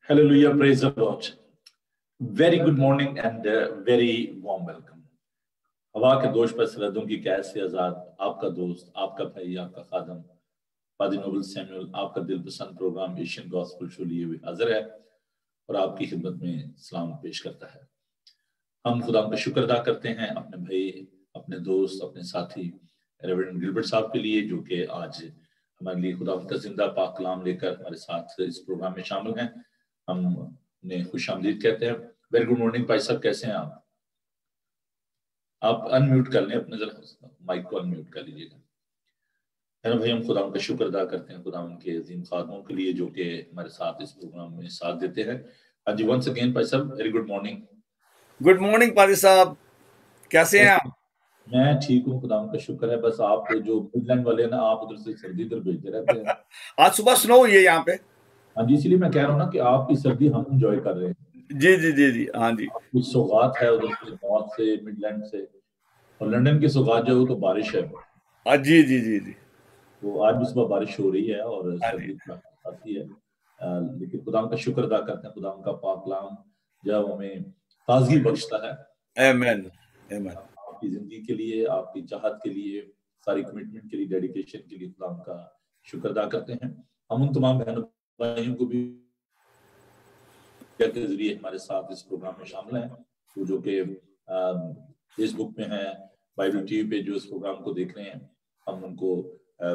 Hallelujah, praise the Lord. Very good morning and very warm welcome. हवा के दोष पर सरहदों की कैद से आजाद आपका दोस्त, आपका भाई, आपका खादम पादी नोबल सैमुअल आपका दिल पसंद प्रोग्राम एशियन गॉस्पेल शो लिए हुए हाजिर है और आपकी खिदमत में सलाम पेश करता है। हम खुदा का शुक्र अदा करते हैं अपने भाई, अपने दोस्त, अपने साथी रेवरेंड गिलबर्ट साहब के लिए, जो कि आज हमारे लिए खुदा का जिंदा पाक कलाम लेकर हमारे साथ इस प्रोग्राम में शामिल हैं। हम उन्हें खुश आमदीद कहते हैं। वेरी गुड मॉर्निंग भाई साहब, कैसे हैं आप? आप अनम्यूट कर लें, अपने जरा माइक को अनम्यूट कर लीजिएगा। है ना भाई, हम खुदा का शुक्र अदा करते हैं खुदा के अजीम खादमों के लिए जो कि हमारे साथ इस प्रोग्राम में साथ देते हैं। हाँ जी, वंस अगेन भाई साहब, very good morning. Good morning पादी साहब, कैसे हैं आप? मैं ठीक हूँ, खुदा का शुक्र है। बस आप जो मिडलैंड वाले ना, आप उधर से सर्दी इधर भेजते रहते हैं। आज सुबह स्नो हुई है यहाँ पे। हाँ जी, इसलिए मैं कह रहा हूँ ना कि आपकी सर्दी हम एंजॉय कर रहे हैं। जी जी जी जी, हाँ जी। कुछ सौगात है उधर से, नॉर्थ से, मिडलैंड से, और लंदन की सौगात जो है वो तो बारिश है। जी जी जी जी, तो आज भी सुबह बारिश हो रही है और हाँ जी। सर्दी आती है। लेकिन खुदा का शुक्र अदा करते हैं, खुदा का पाक कलाम जब हमें ताजगी बख्शता है। आमीन आमीन। आपकी जिंदगी के लिए, आपकी चाहत के लिए, सारी कमिटमेंट के लिए, डेडिकेशन के लिए खुदा का शुक्र अदा करते हैं। हम उन तमाम बहनों भाइयों को भी के जरिए हमारे साथ इस प्रोग्राम में शामिल हैं, तो जो कि फेसबुक में है, बाइबल टीवी पे जो इस प्रोग्राम को देख रहे हैं, हम उनको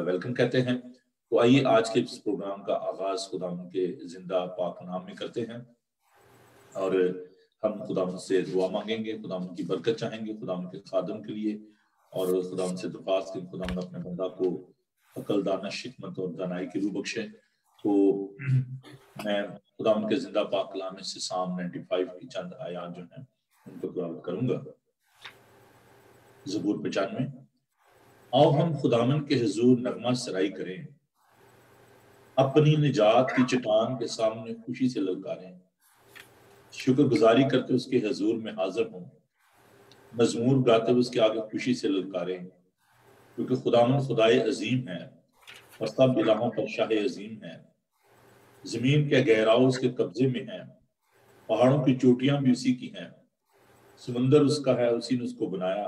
वेलकम कहते हैं। तो आइए आज के इस प्रोग्राम का आगाज खुदा के जिंदा पाक नाम में करते हैं और हम खुदा से दुआ मांगेंगे, खुदा की बरकत चाहेंगे खुदा के खादम के लिए, और खुदा से दरख्वास्त करें खुदा अपने बंदा को अकल, दानिश, हिकमत और दानाई की रूह बख्शे। तो मैं खुदा के जिंदा पाक कलाम से साम 95 की चंद आयात जो हैं उनको तिलावत करूंगा। ज़बूर 95। आओ हम खुदावन के हुजूर नगमा सराई करें, अपनी निजात की चट्टान के सामने खुशी से ललकारें, शुक्रगुजारी करते उसके हुजूर में हाजिर हों, मजमूर गाते उसके आगे खुशी से ललकारें, क्योंकि खुदावन खुदाए अजीम है और सब इलाहों पर शाह अजीम है। जमीन के गहराव उसके कब्जे में है, पहाड़ों की चोटियां भी उसी की हैं, समंदर उसका है, उसी ने उसको बनाया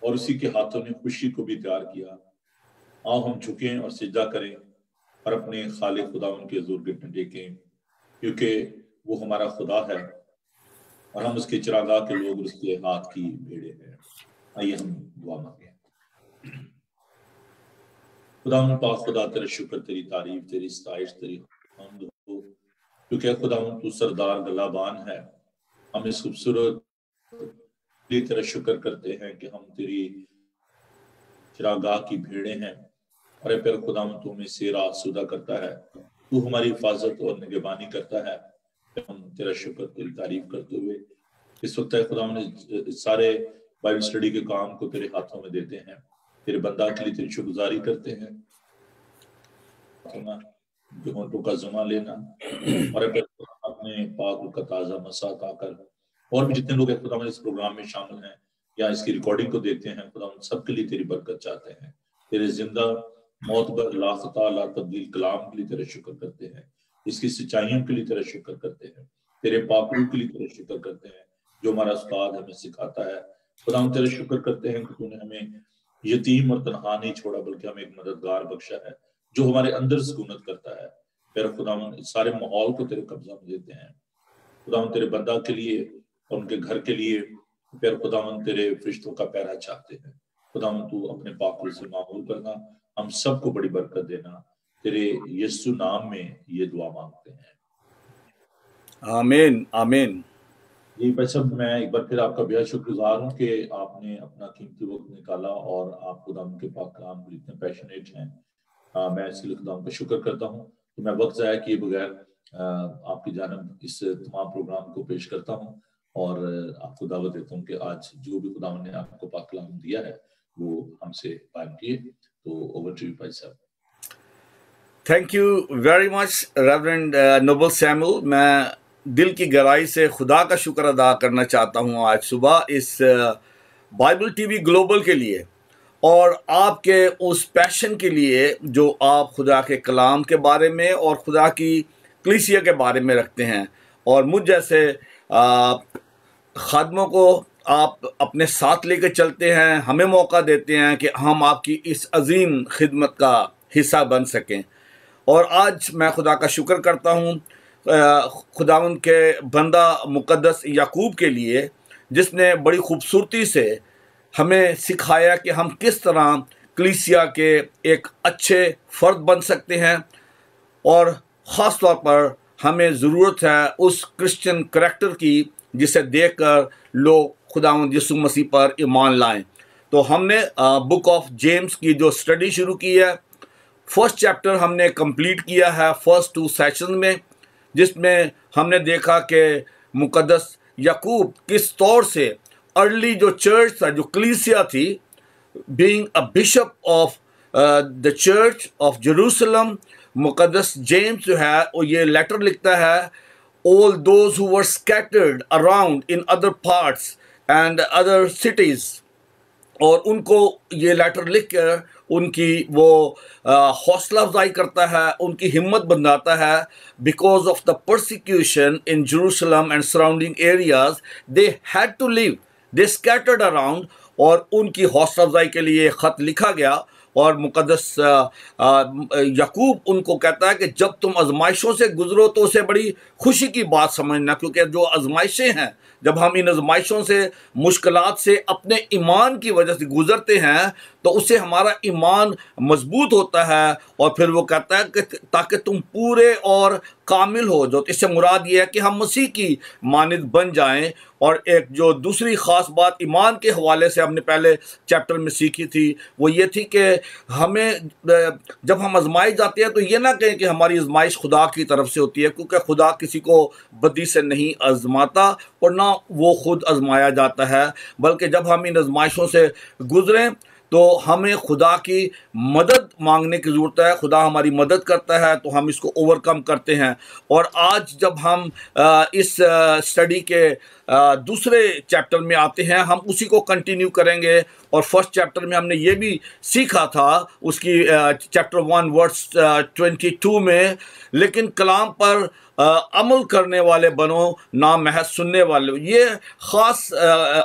और उसी के हाथों ने खुशी को भी तैयार किया। आओ हम झुकें और सिजदा करें और अपने खालिक खुदा उनके हुजूर गिरने टेकें, क्योंकि वो हमारा खुदा है और हम उसके चिरागा के लोग और उसके हाथ की भेड़े हैं। आइए हम दुआ मांगे। खुदा पाक खुदा, तेरा शुक्र, तेरी तारीफ, तेरी सताइश, तेरी हम्द हो, क्योंकि खुदा तू सरदार गलाबान है। हम इस खूबसूरत तेरा शुक्र करते हैं कि हम तेरी चिरागाह की भेड़े हैं और फिर खुदा तू हमें सेरा आसूदा करता है, तू हमारी हिफाजत और निगरानी करता है। हम तेरा शुक्र, तेरी तारीफ करते हुए इस वक्त खुदा ने सारे बाइबल स्टडी के काम को तेरे हाथों में देते हैं, तेरे बंदा के लिए तेरी शुक्रगुजारी करते हैं, होंठों का जुमा लेना और अपने पाक का ताजा मसात आकर, और भी जितने लोग हैं खुदा इस प्रोग्राम में शामिल हैं या इसकी रिकॉर्डिंग को देखते हैं, खुदा उन सबके लिए तेरी बरकत चाहते हैं। तेरे जिंदा मोतबर लाखता ला तब्दील कलाम के लिए तेरा शुक्र करते हैं, इसकी सच्चाइयों के लिए तेरा शुक्र करते हैं, तेरे पाकरू के लिए तेरा शुक्र करते हैं जो हमारा उस्ताद हमें सिखाता है। खुदा हम तेरा शुक्र करते हैं कि तूने हमें यतीम और तनहा नहीं छोड़ा, बल्कि हमें एक मददगार बख्शा है जो हमारे अंदर सुकूनत करता है। फिर खुदा सारे माहौल को तेरे कब्जा में देते हैं। खुदा तेरे बंदा के लिए और उनके घर के लिए फिर खुदा तेरे फरिश्तों का पहरा चाहते हैं। खुदा तू अपने पाकुल से मामूल करना, हम सबको बड़ी बरकत देना, तेरे यीशु नाम में ये दुआ मांगते हैं, आमीन आमीन। जी भाई साहब, मैं एक बार फिर आपका बेहद शुक्रगुजार हूँ कि आपने अपना कीमती वक्त निकाला और आप खुदा के पाक कलाम पर इतने पैशनेट हैं। मैं इसलिए खुदा का शुक्र करता हूँ। तो मैं वक्त ज़ाया किए बगैर आपकी जानब इस तमाम प्रोग्राम को पेश करता हूँ और आपको दावत देता हूँ कि आज जो भी खुदा ने आपको पाक कलाम दिया है वो हमसे बयान किए। तो ओवर टू यू भाई साहब। Thank you very much reverend Noble Samuel. मैं दिल की गहराई से खुदा का शुक्र अदा करना चाहता हूँ आज सुबह इस बाइबल टीवी ग्लोबल के लिए और आपके उस पैशन के लिए जो आप खुदा के कलाम के बारे में और खुदा की कलीसिया के बारे में रखते हैं, और मुझ जैसे खादमों को आप अपने साथ लेकर चलते हैं, हमें मौका देते हैं कि हम आपकी इस अजीम खिदमत का हिस्सा बन सकें। और आज मैं खुदा का शुक्र करता हूँ खुदावंद के बंदा मुकद्दस याकूब के लिए, जिसने बड़ी खूबसूरती से हमें सिखाया कि हम किस तरह कलीसिया के एक अच्छे फ़र्द बन सकते हैं, और ख़ास तौर पर हमें ज़रूरत है उस क्रिश्चियन करैक्टर की जिसे देखकर लोग खुदावंद यीशु मसीह पर ईमान लाएं। तो हमने बुक ऑफ जेम्स की जो स्टडी शुरू की है, फर्स्ट चैप्टर हमने कंप्लीट किया है फर्स्ट 2 सेशन में, जिसमें हमने देखा कि मुकद्दस याकूब किस तौर से अर्ली जो चर्च था, जो कलीसिया थी, being a bishop of the church of Jerusalem, मुकद्दस जेम्स जो है वो ये लेटर लिखता है, all those who were scattered around in other parts and other cities, और उनको ये लेटर लिख कर उनकी वो हौसला अफजाई करता है, उनकी हिम्मत बनाता है। Because of the persecution in Jerusalem and surrounding areas they had to live, they scattered around, और उनकी हौसला अफजाई के लिए ख़त लिखा गया। और मुकद्दस याकूब उनको कहता है कि जब तुम आजमाइशों से गुजरो तो उसे बड़ी खुशी की बात समझना, क्योंकि जो आजमाइशें हैं, जब हम इन आजमाइशों से, मुश्किलात से अपने ईमान की वजह से गुजरते हैं तो उससे हमारा ईमान मजबूत होता है। और फिर वो कहता है कि ताकि तुम पूरे और कामिल हो जाओ। तो इससे मुराद ये है कि हम मसीह की मानद बन जाएं। और एक जो दूसरी ख़ास बात ईमान के हवाले से हमने पहले चैप्टर में सीखी थी, वो ये थी कि हमें जब हम आजमाए जाते हैं तो ये ना कहें कि हमारी आजमाइश खुदा की तरफ से होती है, क्योंकि खुदा किसी को बदी से नहीं आजमाता और ना वो खुद आजमाया जाता है। बल्कि जब हम इन आजमाइशों से गुजरें तो हमें खुदा की मदद मांगने की ज़रूरत है। खुदा हमारी मदद करता है तो हम इसको ओवरकम करते हैं। और आज जब हम इस स्टडी के दूसरे चैप्टर में आते हैं, हम उसी को कंटिन्यू करेंगे। और फर्स्ट चैप्टर में हमने ये भी सीखा था, उसकी चैप्टर 1 वर्स 22 में, लेकिन कलाम पर अमल करने वाले बनो, ना महज सुनने वाले। ये ख़ास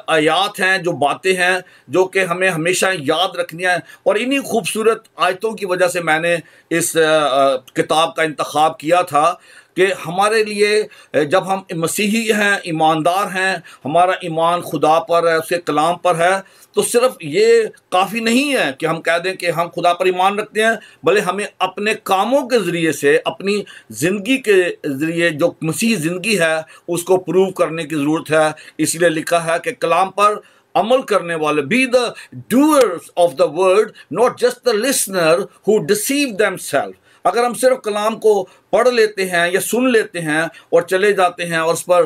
आयात हैं, जो बातें हैं जो कि हमें हमेशा याद रखनी है। और इन्हीं खूबसूरत आयतों की वजह से मैंने इस किताब का इंतखाब किया था कि हमारे लिए जब हम मसीही हैं, ईमानदार हैं, हमारा ईमान खुदा पर है, उसके कलाम पर है, तो सिर्फ ये काफ़ी नहीं है कि हम कह दें कि हम खुदा पर ईमान रखते हैं, बल्कि हमें अपने कामों के ज़रिए से, अपनी ज़िंदगी के ज़रिए जो मसीही ज़िंदगी है उसको प्रूव करने की ज़रूरत है। इसलिए लिखा है कि कलाम पर अमल करने वाले, be the doers of the word not just the listener who deceive themselves. अगर हम सिर्फ कलाम को पढ़ लेते हैं या सुन लेते हैं और चले जाते हैं और उस पर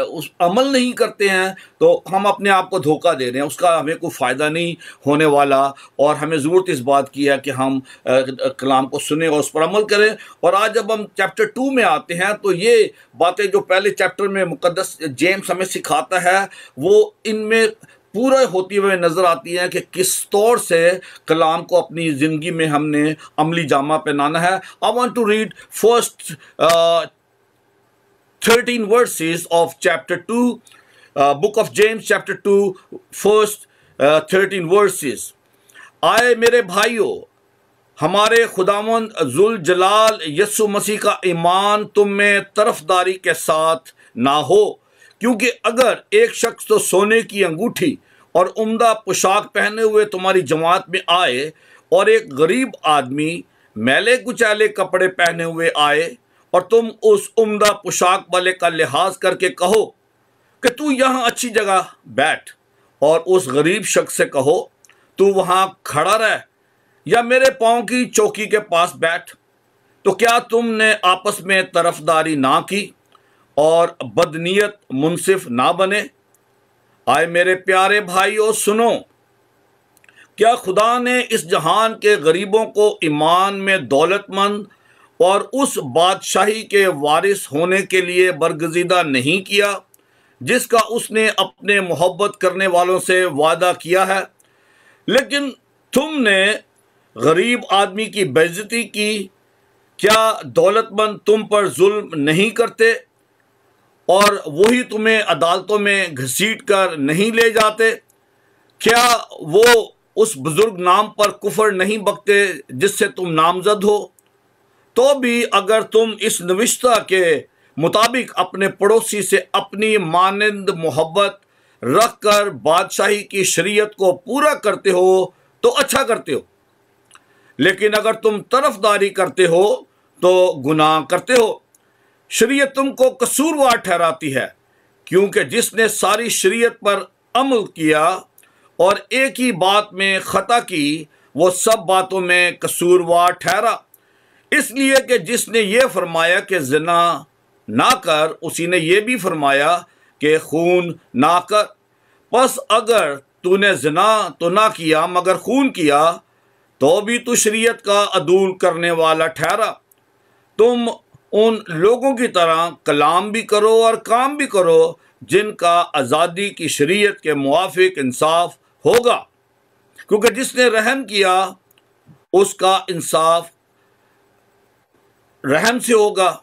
उस अमल नहीं करते हैं तो हम अपने आप को धोखा दे रहे हैं, उसका हमें कोई फ़ायदा नहीं होने वाला। और हमें ज़रूरत इस बात की है कि हम कलाम को सुने और उस पर अमल करें। और आज जब हम चैप्टर 2 में आते हैं तो ये बातें जो पहले चैप्टर में मुकद्दस जेम्स हमें सिखाता है, वो इनमें पूरा होती हुए नज़र आती है कि किस तौर से कलाम को अपनी ज़िंदगी में हमने अमली जामा पहनाना है। I want to read first 13 verses of chapter 2, book of James chapter 2 first 13 verses. आए मेरे भाइयों, हमारे खुदावंद जुल जलाल यीशु मसीह का ईमान तुम में तरफदारी के साथ ना हो, क्योंकि अगर एक शख्स तो सोने की अंगूठी और उम्दा पोशाक पहने हुए तुम्हारी जमात में आए और एक गरीब आदमी मैले कुचैले कपड़े पहने हुए आए और तुम उस उम्दा पोशाक वाले का लिहाज करके कहो कि तू यहाँ अच्छी जगह बैठ, और उस गरीब शख्स से कहो तू वहाँ खड़ा रह या मेरे पाँव की चौकी के पास बैठ, तो क्या तुमने आपस में तरफदारी ना की और बदनीयत मुनसिफ ना बने? आए मेरे प्यारे भाइयों सुनो, क्या खुदा ने इस जहान के गरीबों को ईमान में दौलतमंद और उस बादशाही के वारिस होने के लिए बरगजीदा नहीं किया जिसका उसने अपने मोहब्बत करने वालों से वादा किया है? लेकिन तुमने गरीब आदमी की बेइज्जती की क्या दौलतमंद तुम पर जुल्म नहीं करते और वही तुम्हें अदालतों में घसीट कर नहीं ले जाते? क्या वो उस बुजुर्ग नाम पर कुफर नहीं बकते जिससे तुम नामजद हो? तो भी अगर तुम इस नविश्ता के मुताबिक अपने पड़ोसी से अपनी मानंद मोहब्बत रख कर बादशाही की शरीयत को पूरा करते हो तो अच्छा करते हो, लेकिन अगर तुम तरफदारी करते हो तो गुनाह करते हो। शरीयत तुमको कसूरवार ठहराती है, क्योंकि जिसने सारी शरीयत पर अमल किया और एक ही बात में खता की, वो सब बातों में कसूरवार ठहरा। इसलिए कि जिसने ये फरमाया कि ज़िना ना कर, उसी ने ये भी फरमाया कि खून ना कर। बस अगर तूने ज़िना तो ना किया मगर खून किया, तो भी तू शरीयत का अदूल करने वाला ठहरा। तुम उन लोगों की तरह कलाम भी करो और काम भी करो जिनका आज़ादी की शरीयत के मुआफिक इंसाफ होगा, क्योंकि जिसने रहम किया उसका इंसाफ रहम से होगा,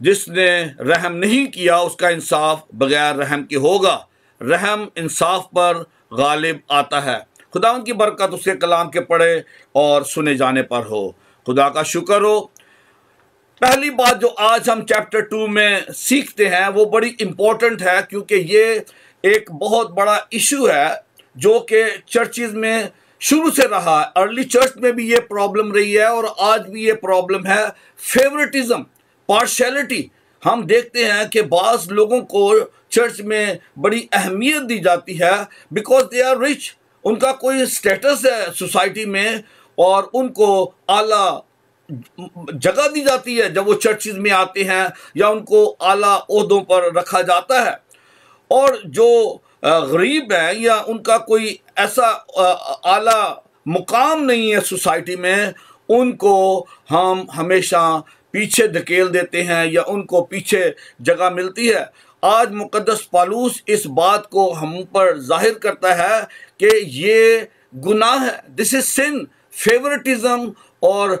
जिसने रहम नहीं किया उसका इंसाफ बगैर रहम के होगा। रहम इंसाफ पर गालिब आता है। खुदा की बरकत उसके कलाम के पढ़े और सुने जाने पर हो। खुदा का शुक्र हो। पहली बात जो आज हम चैप्टर 2 में सीखते हैं वो बड़ी इम्पोर्टेंट है, क्योंकि ये एक बहुत बड़ा इशू है जो कि चर्चिज़ में शुरू से रहा है। अर्ली चर्च में भी ये प्रॉब्लम रही है और आज भी ये प्रॉब्लम है। Favouritism, partiality. हम देखते हैं कि बाज़ लोगों को चर्च में बड़ी अहमियत दी जाती है बिकॉज दे आर रिच। उनका कोई स्टेटस है सोसाइटी में और उनको आला जगह दी जाती है जब वो चर्चिज में आते हैं, या उनको आला ओहदों पर रखा जाता है। और जो गरीब हैं या उनका कोई ऐसा आला मुकाम नहीं है सोसाइटी में, उनको हम हमेशा पीछे धकेल देते हैं या उनको पीछे जगह मिलती है। आज मुकद्दस पौलुस इस बात को हम पर जाहिर करता है कि ये गुनाह है। This is sin. फेवरेटिज्म और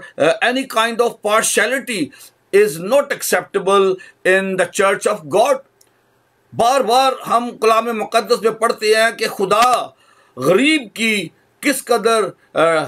any kind of partiality is not acceptable in the church of God। बार बार हम कलाम मुक़द्दस में पढ़ते हैं कि खुदा गरीब की किस कदर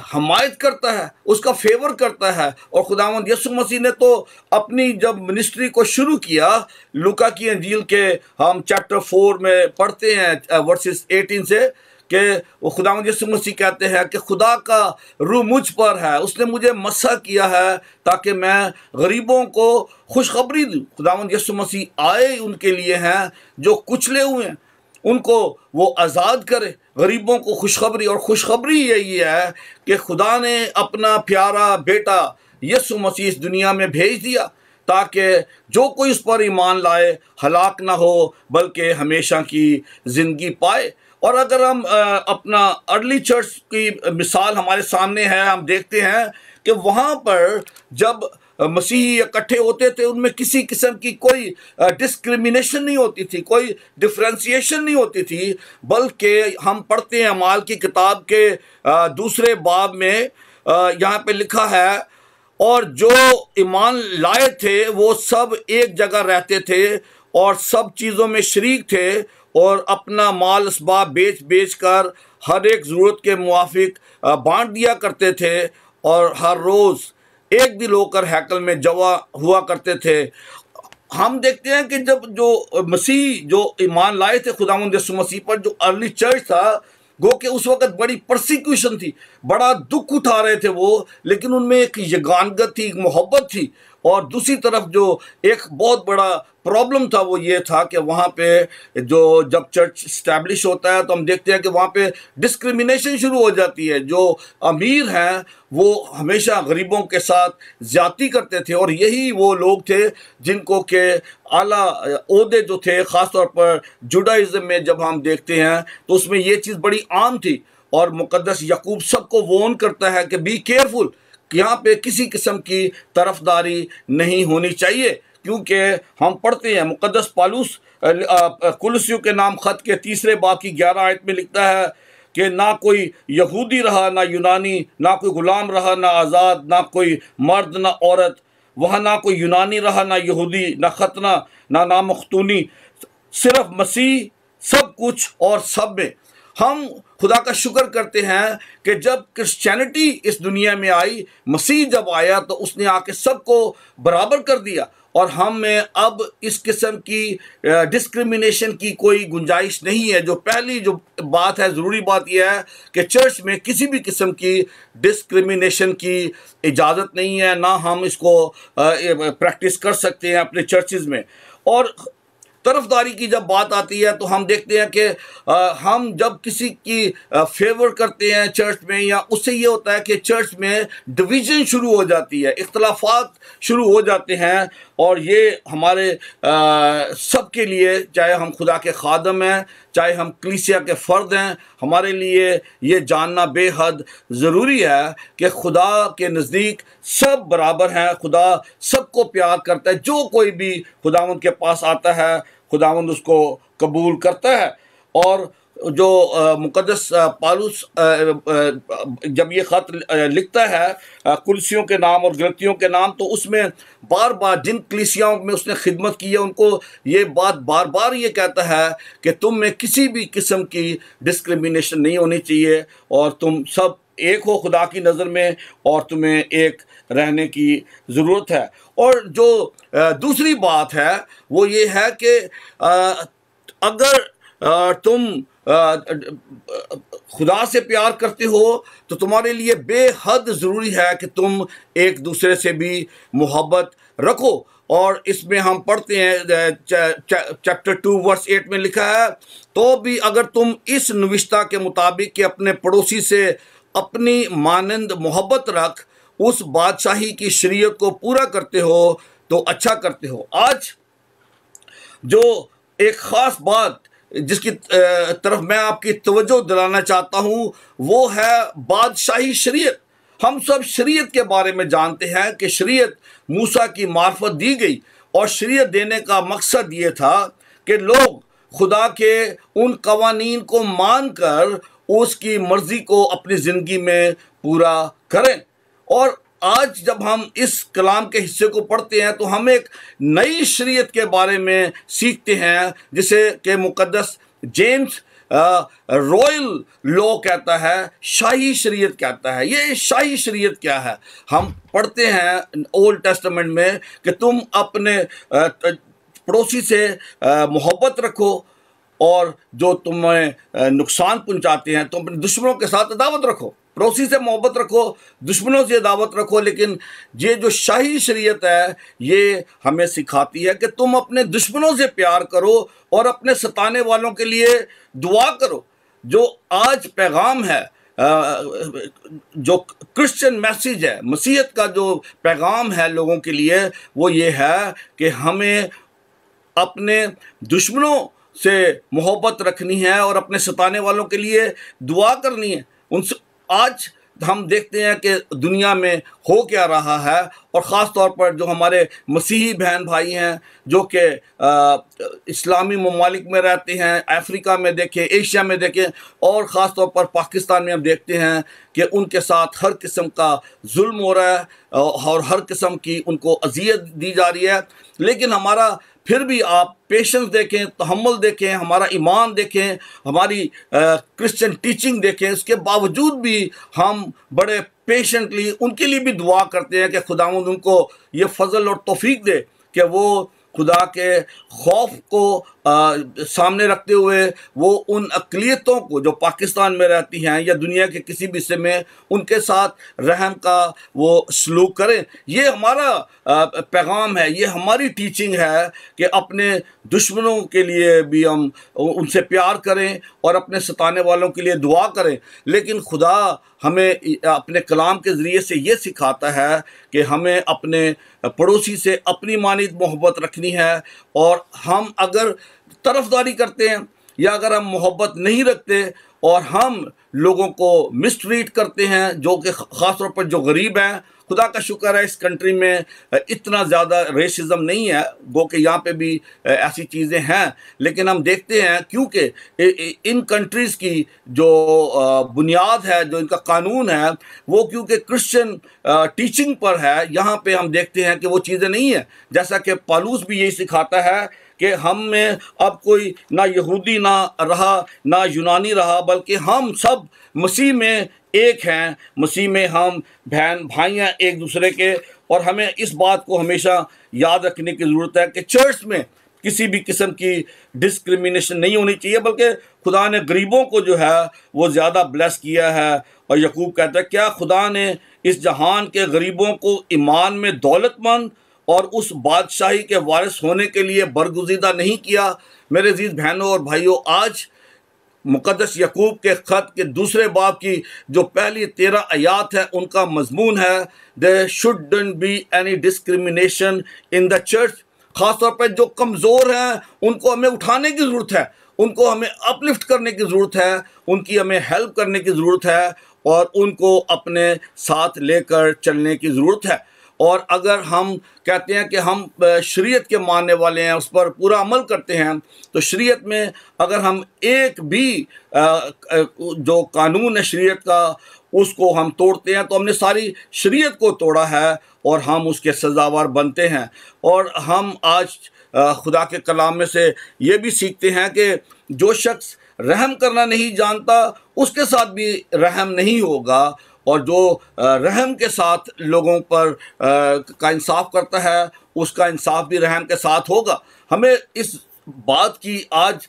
हमायत करता है, उसका फेवर करता है। और खुदावंद यीशु मसीह ने तो अपनी जब मिनिस्ट्री को शुरू किया, लूका की अंजील के हम चैप्टर 4 में पढ़ते हैं वर्सेस 18 से, कि वो खुदावंद यीशु मसीह कहते हैं कि खुदा का रूह मुझ पर है, उसने मुझे मसा किया है ताकि मैं गरीबों को खुशखबरी दूँ। खुदावंद यीशु मसीह आए उनके लिए हैं जो कुचले हुए हैं, उनको वो आज़ाद करे, गरीबों को खुशखबरी। और खुशखबरी यही है कि खुदा ने अपना प्यारा बेटा यीशु मसीह इस दुनिया में भेज दिया ताकि जो कोई उस पर ईमान लाए हलाक ना हो बल्कि हमेशा की ज़िंदगी पाए। और अगर हम अपना अर्ली चर्च की मिसाल हमारे सामने है, हम देखते हैं कि वहाँ पर जब मसीही इकट्ठे होते थे उनमें किसी किस्म की कोई डिस्क्रिमिनेशन नहीं होती थी, कोई डिफ्रेंशिएशन नहीं होती थी, बल्कि हम पढ़ते हैं अमाल की किताब के दूसरे बाब में यहाँ पे लिखा है, और जो ईमान लाए थे वो सब एक जगह रहते थे और सब चीज़ों में शरीक थे और अपना माल असबाब बेच बेच कर हर एक ज़रूरत के मुआफिक बांट दिया करते थे और हर रोज़ एक दिल होकर हैकल में जमा हुआ करते थे। हम देखते हैं कि जब जो मसीह जो ईमान लाए थे खुदावंद यीशु मसीह पर, जो अर्ली चर्च था, गो कि उस वक़्त बड़ी परसिक्यूशन थी, बड़ा दुख उठा रहे थे वो, लेकिन उनमें एक यगानगत थी, एक मोहब्बत थी। और दूसरी तरफ जो एक बहुत बड़ा प्रॉब्लम था वो ये था कि वहाँ पे जो जब चर्च इस्टेब्लिश होता है तो हम देखते हैं कि वहाँ पे डिस्क्रिमिनेशन शुरू हो जाती है। जो अमीर हैं वो हमेशा गरीबों के साथ ज़्यादती करते थे, और यही वो लोग थे जिनको के आला ओहदे जो थे, ख़ास तौर पर जुडाइज़म में जब हम देखते हैं तो उसमें ये चीज़ बड़ी आम थी। और मुक़द्दस याकूब सबको वॉर्न करता है कि बी केयरफुल, कि यहाँ पे किसी किस्म की तरफदारी नहीं होनी चाहिए, क्योंकि हम पढ़ते हैं मुक़द्दस पौलुस कुलसियों के नाम ख़त के 3 बाब की 11 आयत में लिखता है कि ना कोई यहूदी रहा ना यूनानी, ना कोई ग़ुलाम रहा ना आज़ाद, ना कोई मर्द ना औरत, वहाँ ना कोई यूनानी रहा, ना यहूदी, ना खतना, ना मख्तूनी, सिर्फ मसीह सब कुछ और सब में। हम खुदा का शुक्र करते हैं कि जब क्रिश्चियनिटी इस दुनिया में आई, मसीह जब आया तो उसने आके सबको बराबर कर दिया, और हम में अब इस किस्म की डिस्क्रिमिनेशन की कोई गुंजाइश नहीं है। जो पहली जो बात है, ज़रूरी बात यह है कि चर्च में किसी भी किस्म की डिस्क्रिमिनेशन की इजाज़त नहीं है, ना हम इसको प्रैक्टिस कर सकते हैं अपने चर्चेज़ में। और तरफदारी की जब बात आती है तो हम देखते हैं कि हम जब किसी की फेवर करते हैं चर्च में, या उससे ये होता है कि चर्च में डिवीज़न शुरू हो जाती है, इख्तलाफात शुरू हो जाते हैं। और ये हमारे सब के लिए, चाहे हम खुदा के खादम हैं, चाहे हम कलीसिया के फ़र्द हैं, हमारे लिए ये जानना बेहद ज़रूरी है कि खुदा के नज़दीक सब बराबर हैं। खुदा सबको प्यार करता है। जो कोई भी खुदावंद के पास आता है, खुदावंद उसको कबूल करता है। और जो मुकद्दस पालूस जब ये ख़त लिखता है कुलसियों के नाम और गलतियों के नाम, तो उसमें बार बार जिन कलीसियाओं में उसने खिदमत की है उनको ये बात बार बार ये कहता है कि तुम में किसी भी किस्म की डिस्क्रिमिनेशन नहीं होनी चाहिए, और तुम सब एक हो खुदा की नज़र में, और तुम्हें एक रहने की ज़रूरत है। और जो दूसरी बात है वो ये है कि अगर तुम खुदा से प्यार करते हो तो तुम्हारे लिए बेहद ज़रूरी है कि तुम एक दूसरे से भी मोहब्बत रखो। और इसमें हम पढ़ते हैं चैप्टर 2 वर्स 8 में लिखा है, तो भी अगर तुम इस नविश्ता के मुताबिक कि अपने पड़ोसी से अपनी मानंद मोहब्बत रख उस बादशाही की शरीयत को पूरा करते हो तो अच्छा करते हो। आज जो एक ख़ास बात जिसकी तरफ मैं आपकी तवज्जो दिलाना चाहता हूँ वो है बादशाही शरीयत। हम सब शरीयत के बारे में जानते हैं कि शरीयत मूसा की मार्फत दी गई, और शरीयत देने का मकसद ये था कि लोग खुदा के उन कवानीन को मानकर उसकी मर्ज़ी को अपनी ज़िंदगी में पूरा करें। और आज जब हम इस कलाम के हिस्से को पढ़ते हैं तो हम एक नई शरीयत के बारे में सीखते हैं, जिसे कि मुकद्दस जेम्स रॉयल लॉ कहता है, शाही शरीयत कहता है। ये शाही शरीयत क्या है? हम पढ़ते हैं ओल्ड टेस्टामेंट में कि तुम अपने पड़ोसी से मोहब्बत रखो, और जो तुम्हें नुकसान पहुंचाते हैं तुम अपने दुश्मनों के साथ अदावत रखो। पड़ोसी से मोहब्बत रखो, दुश्मनों से अदावत रखो। लेकिन ये जो शाही शरीयत है ये हमें सिखाती है कि तुम अपने दुश्मनों से प्यार करो और अपने सताने वालों के लिए दुआ करो। जो आज पैगाम है, जो क्रिश्चियन मैसेज है, मसीहत का जो पैगाम है लोगों के लिए, वो ये है कि हमें अपने दुश्मनों से मोहब्बत रखनी है और अपने सताने वालों के लिए दुआ करनी है। उनसे आज हम देखते हैं कि दुनिया में हो क्या रहा है, और ख़ास तौर पर जो हमारे मसीही बहन भाई हैं जो कि इस्लामी ममालिक में रहते हैं, अफ्रीका में देखें, एशिया में देखें, और ख़ास तौर पर पाकिस्तान में हम देखते हैं कि उनके साथ हर किस्म का जुल्म हो रहा है और हर किस्म की उनको अजियत दी जा रही है। लेकिन हमारा फिर भी आप पेशेंस देखें, तहम्मुल देखें, हमारा ईमान देखें, हमारी क्रिश्चियन टीचिंग देखें, उसके बावजूद भी हम बड़े पेशेंटली उनके लिए भी दुआ करते हैं कि खुदावंद उनको ये फजल और तौफीक दे कि वो खुदा के खौफ को सामने रखते हुए वो उन अक़लियतों को जो पाकिस्तान में रहती हैं या दुनिया के किसी भी हिस्से में, उनके साथ रहम का वो सलूक करें। ये हमारा पैगाम है, ये हमारी टीचिंग है कि अपने दुश्मनों के लिए भी हम उनसे प्यार करें और अपने सताने वालों के लिए दुआ करें। लेकिन खुदा हमें अपने कलाम के ज़रिए से ये सिखाता है कि हमें अपने पड़ोसी से अपनी मानिद मोहब्बत रखनी है, और हम अगर तरफदारी करते हैं या अगर हम मोहब्बत नहीं रखते और हम लोगों को मिसट्रीट करते हैं, जो कि ख़ास तौर पर जो गरीब हैं, खुदा का शुक्र है इस कंट्री में इतना ज़्यादा रेसिज्म नहीं है, गो कि यहाँ पे भी ऐसी चीज़ें हैं, लेकिन हम देखते हैं क्योंकि इन कंट्रीज़ की जो बुनियाद है, जो इनका कानून है, वो क्योंकि क्रिश्चियन टीचिंग पर है, यहाँ पे हम देखते हैं कि वो चीज़ें नहीं है। जैसा कि पौलुस भी यही सिखाता है कि हम में अब कोई ना यहूदी ना रहा ना यूनानी रहा, बल्कि हम सब मसीह में एक हैं, मसीह में हम बहन भाई हैं एक दूसरे के। और हमें इस बात को हमेशा याद रखने की ज़रूरत है कि चर्च में किसी भी किस्म की डिस्क्रिमिनेशन नहीं होनी चाहिए, बल्कि खुदा ने गरीबों को जो है वो ज़्यादा ब्लेस किया है। और यकूब कहता है, क्या खुदा ने इस जहान के गरीबों को ईमान में दौलतमंद और उस बादशाही के वारिस होने के लिए बरगुज़ीदा नहीं किया? मेरे अजीज बहनों और भाइयों, आज मुकद्दस यकूब के ख़त के दूसरे बाब की जो पहली 13 आयात है, उनका मजमून है there shouldn't be any discrimination in the church. ख़ासतौर पर जो कमज़ोर हैं उनको हमें उठाने की ज़रूरत है, उनको हमें अपलिफ्ट करने की ज़रूरत है, उनकी हमें हेल्प करने की ज़रूरत है और उनको अपने साथ लेकर चलने की ज़रूरत है। और अगर हम कहते हैं कि हम शरीयत के मानने वाले हैं, उस पर पूरा अमल करते हैं, तो शरीयत में अगर हम एक भी जो कानून है शरीयत का उसको हम तोड़ते हैं, तो हमने सारी शरीयत को तोड़ा है और हम उसके सज़ावार बनते हैं। और हम आज खुदा के कलाम में से ये भी सीखते हैं कि जो शख्स रहम करना नहीं जानता उसके साथ भी रहम नहीं होगा, और जो रहम के साथ लोगों पर का इंसाफ करता है उसका इंसाफ भी रहम के साथ होगा। हमें इस बात की आज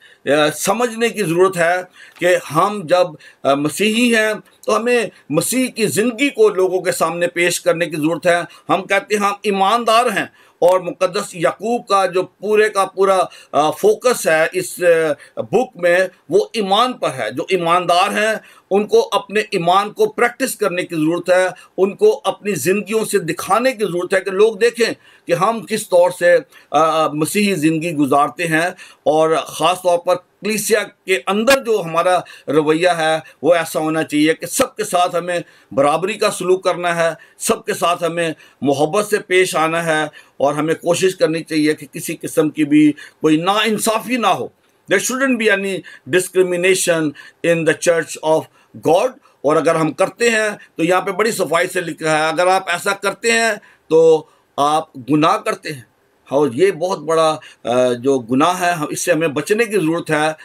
समझने की ज़रूरत है कि हम जब मसीही हैं तो हमें मसीह की ज़िंदगी को लोगों के सामने पेश करने की ज़रूरत है। हम कहते हैं हम ईमानदार हैं, और मुकद्दस याकूब का जो पूरे का पूरा फोकस है इस बुक में वो ईमान पर है। जो ईमानदार हैं उनको अपने ईमान को प्रैक्टिस करने की ज़रूरत है, उनको अपनी ज़िंदगियों से दिखाने की ज़रूरत है कि लोग देखें कि हम किस तौर से मसीही ज़िंदगी गुजारते हैं। और ख़ास तौर पर कलीसिया के अंदर जो हमारा रवैया है वो ऐसा होना चाहिए कि सबके साथ हमें बराबरी का सलूक करना है, सबके साथ हमें मोहब्बत से पेश आना है, और हमें कोशिश करनी चाहिए कि किसी किस्म की भी कोई नाइंसाफ़ी ना हो। There shouldn't be any discrimination in the church of God। और अगर हम करते हैं तो यहाँ पे बड़ी सफाई से लिखा है, अगर आप ऐसा करते हैं तो आप गुनाह करते हैं। और ये बहुत बड़ा जो गुनाह है इससे हमें बचने की ज़रूरत है,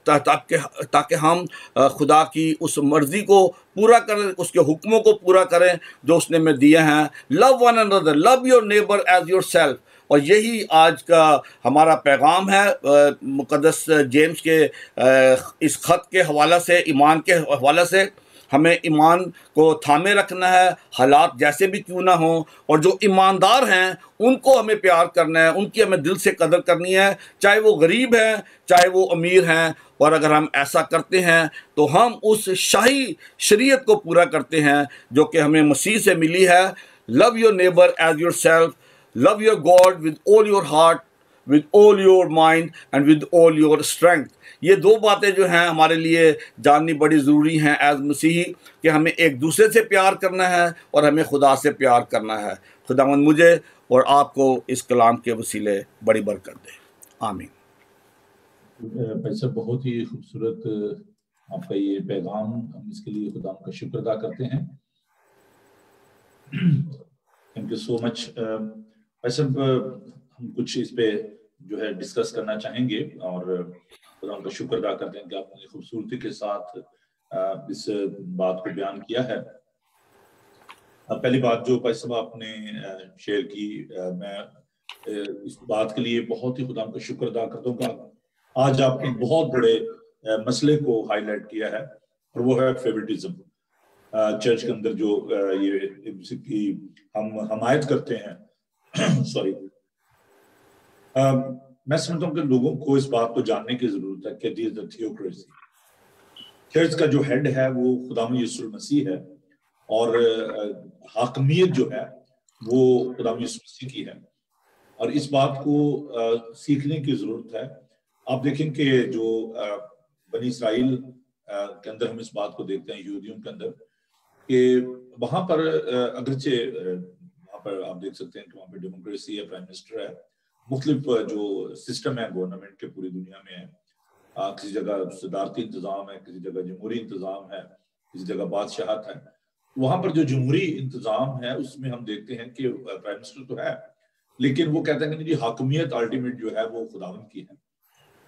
ताकि हम खुदा की उस मर्ज़ी को पूरा करें, उसके हुक्मों को पूरा करें जो उसने हमें दिए हैं। Love one another, love your neighbour as yourself. और यही आज का हमारा पैगाम है मुकद्दस जेम्स के इस ख़त के हवाला से, ईमान के हवाला से। हमें ईमान को थामे रखना है, हालात जैसे भी क्यों ना हो, और जो ईमानदार हैं उनको हमें प्यार करना है, उनकी हमें दिल से कदर करनी है, चाहे वो गरीब हैं चाहे वो अमीर हैं। और अगर हम ऐसा करते हैं तो हम उस शाही शरीयत को पूरा करते हैं जो कि हमें मसीह से मिली है। Love your neighbour as yourself, love your God with all your heart, with all your mind and with all your strength. ये दो बातें जो हैं हमारे लिए जाननी बड़ी ज़रूरी हैं एज मसीही, कि हमें एक दूसरे से प्यार करना है और हमें खुदा से प्यार करना है। खुदावंद मुझे और आपको इस कलाम के वसीले बड़ी बरकत दे, आमीन। भाई साहब, बहुत ही खूबसूरत आपका ये पैगाम, हम इसके लिए खुदा का शुक्र अदा करते हैं। Thank you so much. भाई साहब, हम कुछ इस पे जो है डिस्कस करना चाहेंगे और खुदा का शुक्र अदा करते हैं कि आपने खूबसूरती के साथ इस बात को बयान किया है। पहली बात जो भाई साहब आपने शेयर की, मैं इस बात के लिए बहुत ही खुदा का शुक्र अदा करता हूँ कि आज आपने बहुत बड़े मसले को हाईलाइट किया है, और वो है फेवरेटिज्म। चर्च के अंदर जो ये हम हमायत करते हैं सॉरी, मैं समझता हूँ कि लोगों को इस बात को जानने की जरूरत है कि दिस द थियोक्रेसी। चर्च का जो हेड है वो खुदावंद यीशु मसीह है, और हाकमियत जो है वो खुदावंद यीशु मसीह की है, और इस बात को सीखने की जरूरत है। आप देखें कि जो बनी इसराइल के अंदर हम इस बात को देखते हैं, यहूदियों के अंदर, कि वहां पर अगरचे वहां पर आप देख सकते हैं कि वहां पर डेमोक्रेसी है, प्राइम मिनिस्टर है, मुख्तलिफ जो सिस्टम है गवर्नमेंट के पूरी दुनिया में है। किसी जगह सदारती इंतजाम है, किसी जगह जमहूरी इंतजाम है, किसी जगह बादशाहत है। वहां पर जो जमहूरी इंतजाम है उसमें हम देखते हैं कि प्राइम मिनिस्टर तो है, लेकिन वो कहते हैं कि जी हाकमियत अल्टीमेट जो है वो खुदावंद की है।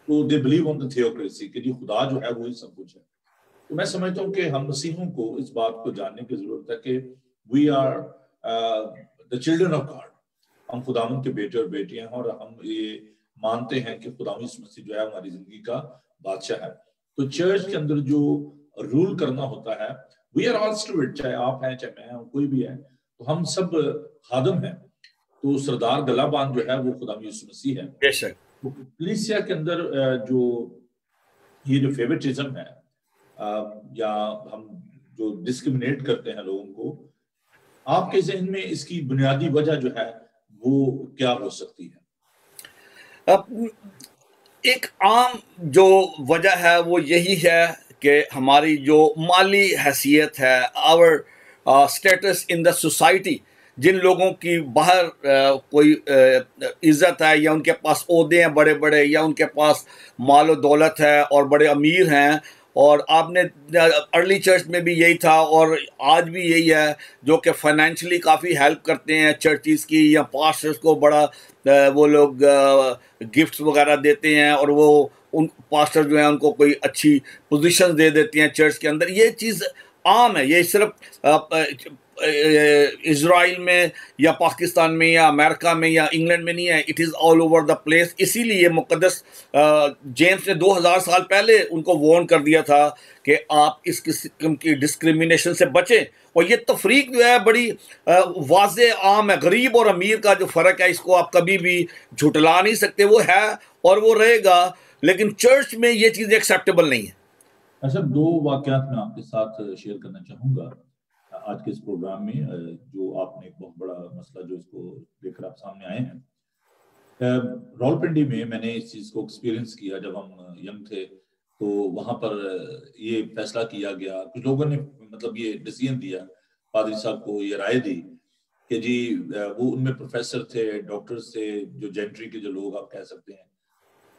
तो they believe on the theocracy कि जी खुदा जो है वो ही सब कुछ है। तो मैं समझता हूँ कि हम मसीहों को इस बात को जानने की जरूरत है कि we are the children of God, हम खुदावंद के बेटे और बेटियां हैं, और हम ये मानते हैं कि खुदावंद यीशु मसीह जो है हमारी जिंदगी का बादशाह है। तो चर्च के अंदर जो रूल करना होता है, वी आर ऑल स्टूडेंट, चाहे आप हैं चाहे मैं हूं, कोई भी है, तो हम सब खादम हैं। तो सरदार गलाबान जो है वो खुदावंद यीशु मसीह है। बेशक। तो कलीसिया के अंदर जो ये जो फेवरेटिज्म है या हम जो डिस्क्रिमिनेट करते हैं लोगों को, आपके ज़हन में इसकी बुनियादी वजह जो है वो क्या हो सकती है? अब एक आम जो वजह है वो यही है कि हमारी जो माली हैसियत है, our status in the society, जिन लोगों की बाहर कोई इज्जत है या उनके पास ओहदे हैं बड़े बड़े, या उनके पास माल और दौलत है और बड़े अमीर हैं, और आपने अर्ली चर्च में भी यही था और आज भी यही है, जो कि फाइनेंशियली काफ़ी हेल्प करते हैं चर्चिस की, या पास्टर्स को बड़ा वो लोग गिफ्ट्स वगैरह देते हैं, और वो उन पास्टर जो हैं उनको कोई अच्छी पोजीशन दे देते हैं चर्च के अंदर। ये चीज़ आम है, ये सिर्फ इज़राइल में या पाकिस्तान में या अमेरिका में या इंग्लैंड में नहीं है, it is all over the place. इसीलिए मुक़द्दस जेम्स ने 2000 साल पहले उनको वार्न कर दिया था कि आप इस किस्म की डिस्क्रिमिनेशन से बचें। और ये तफरीक जो है बड़ी वाज़े आम है, गरीब और अमीर का जो फ़र्क है इसको आप कभी भी झुटला नहीं सकते, वो है और वो रहेगा, लेकिन चर्च में ये चीज़ एक्सेप्टेबल नहीं है। अच्छा, दो वाक़यात मैं आपके साथ शेयर करना चाहूँगा आज के इस प्रोग्राम में, जो आपने एक बहुत बड़ा मसला जो इसको लेकर आप सामने आए हैं। रावलपिंडी में मैंने इस चीज़ को एक्सपीरियंस किया जब हम यंग थे। तो वहाँ पर ये फैसला किया गया, कुछ लोगों ने मतलब ये डिसीजन दिया, पादरी साहब को ये राय दी कि जी वो उनमें प्रोफेसर थे, डॉक्टर्स थे, जो जेंट्री के जो लोग आप कह सकते हैं।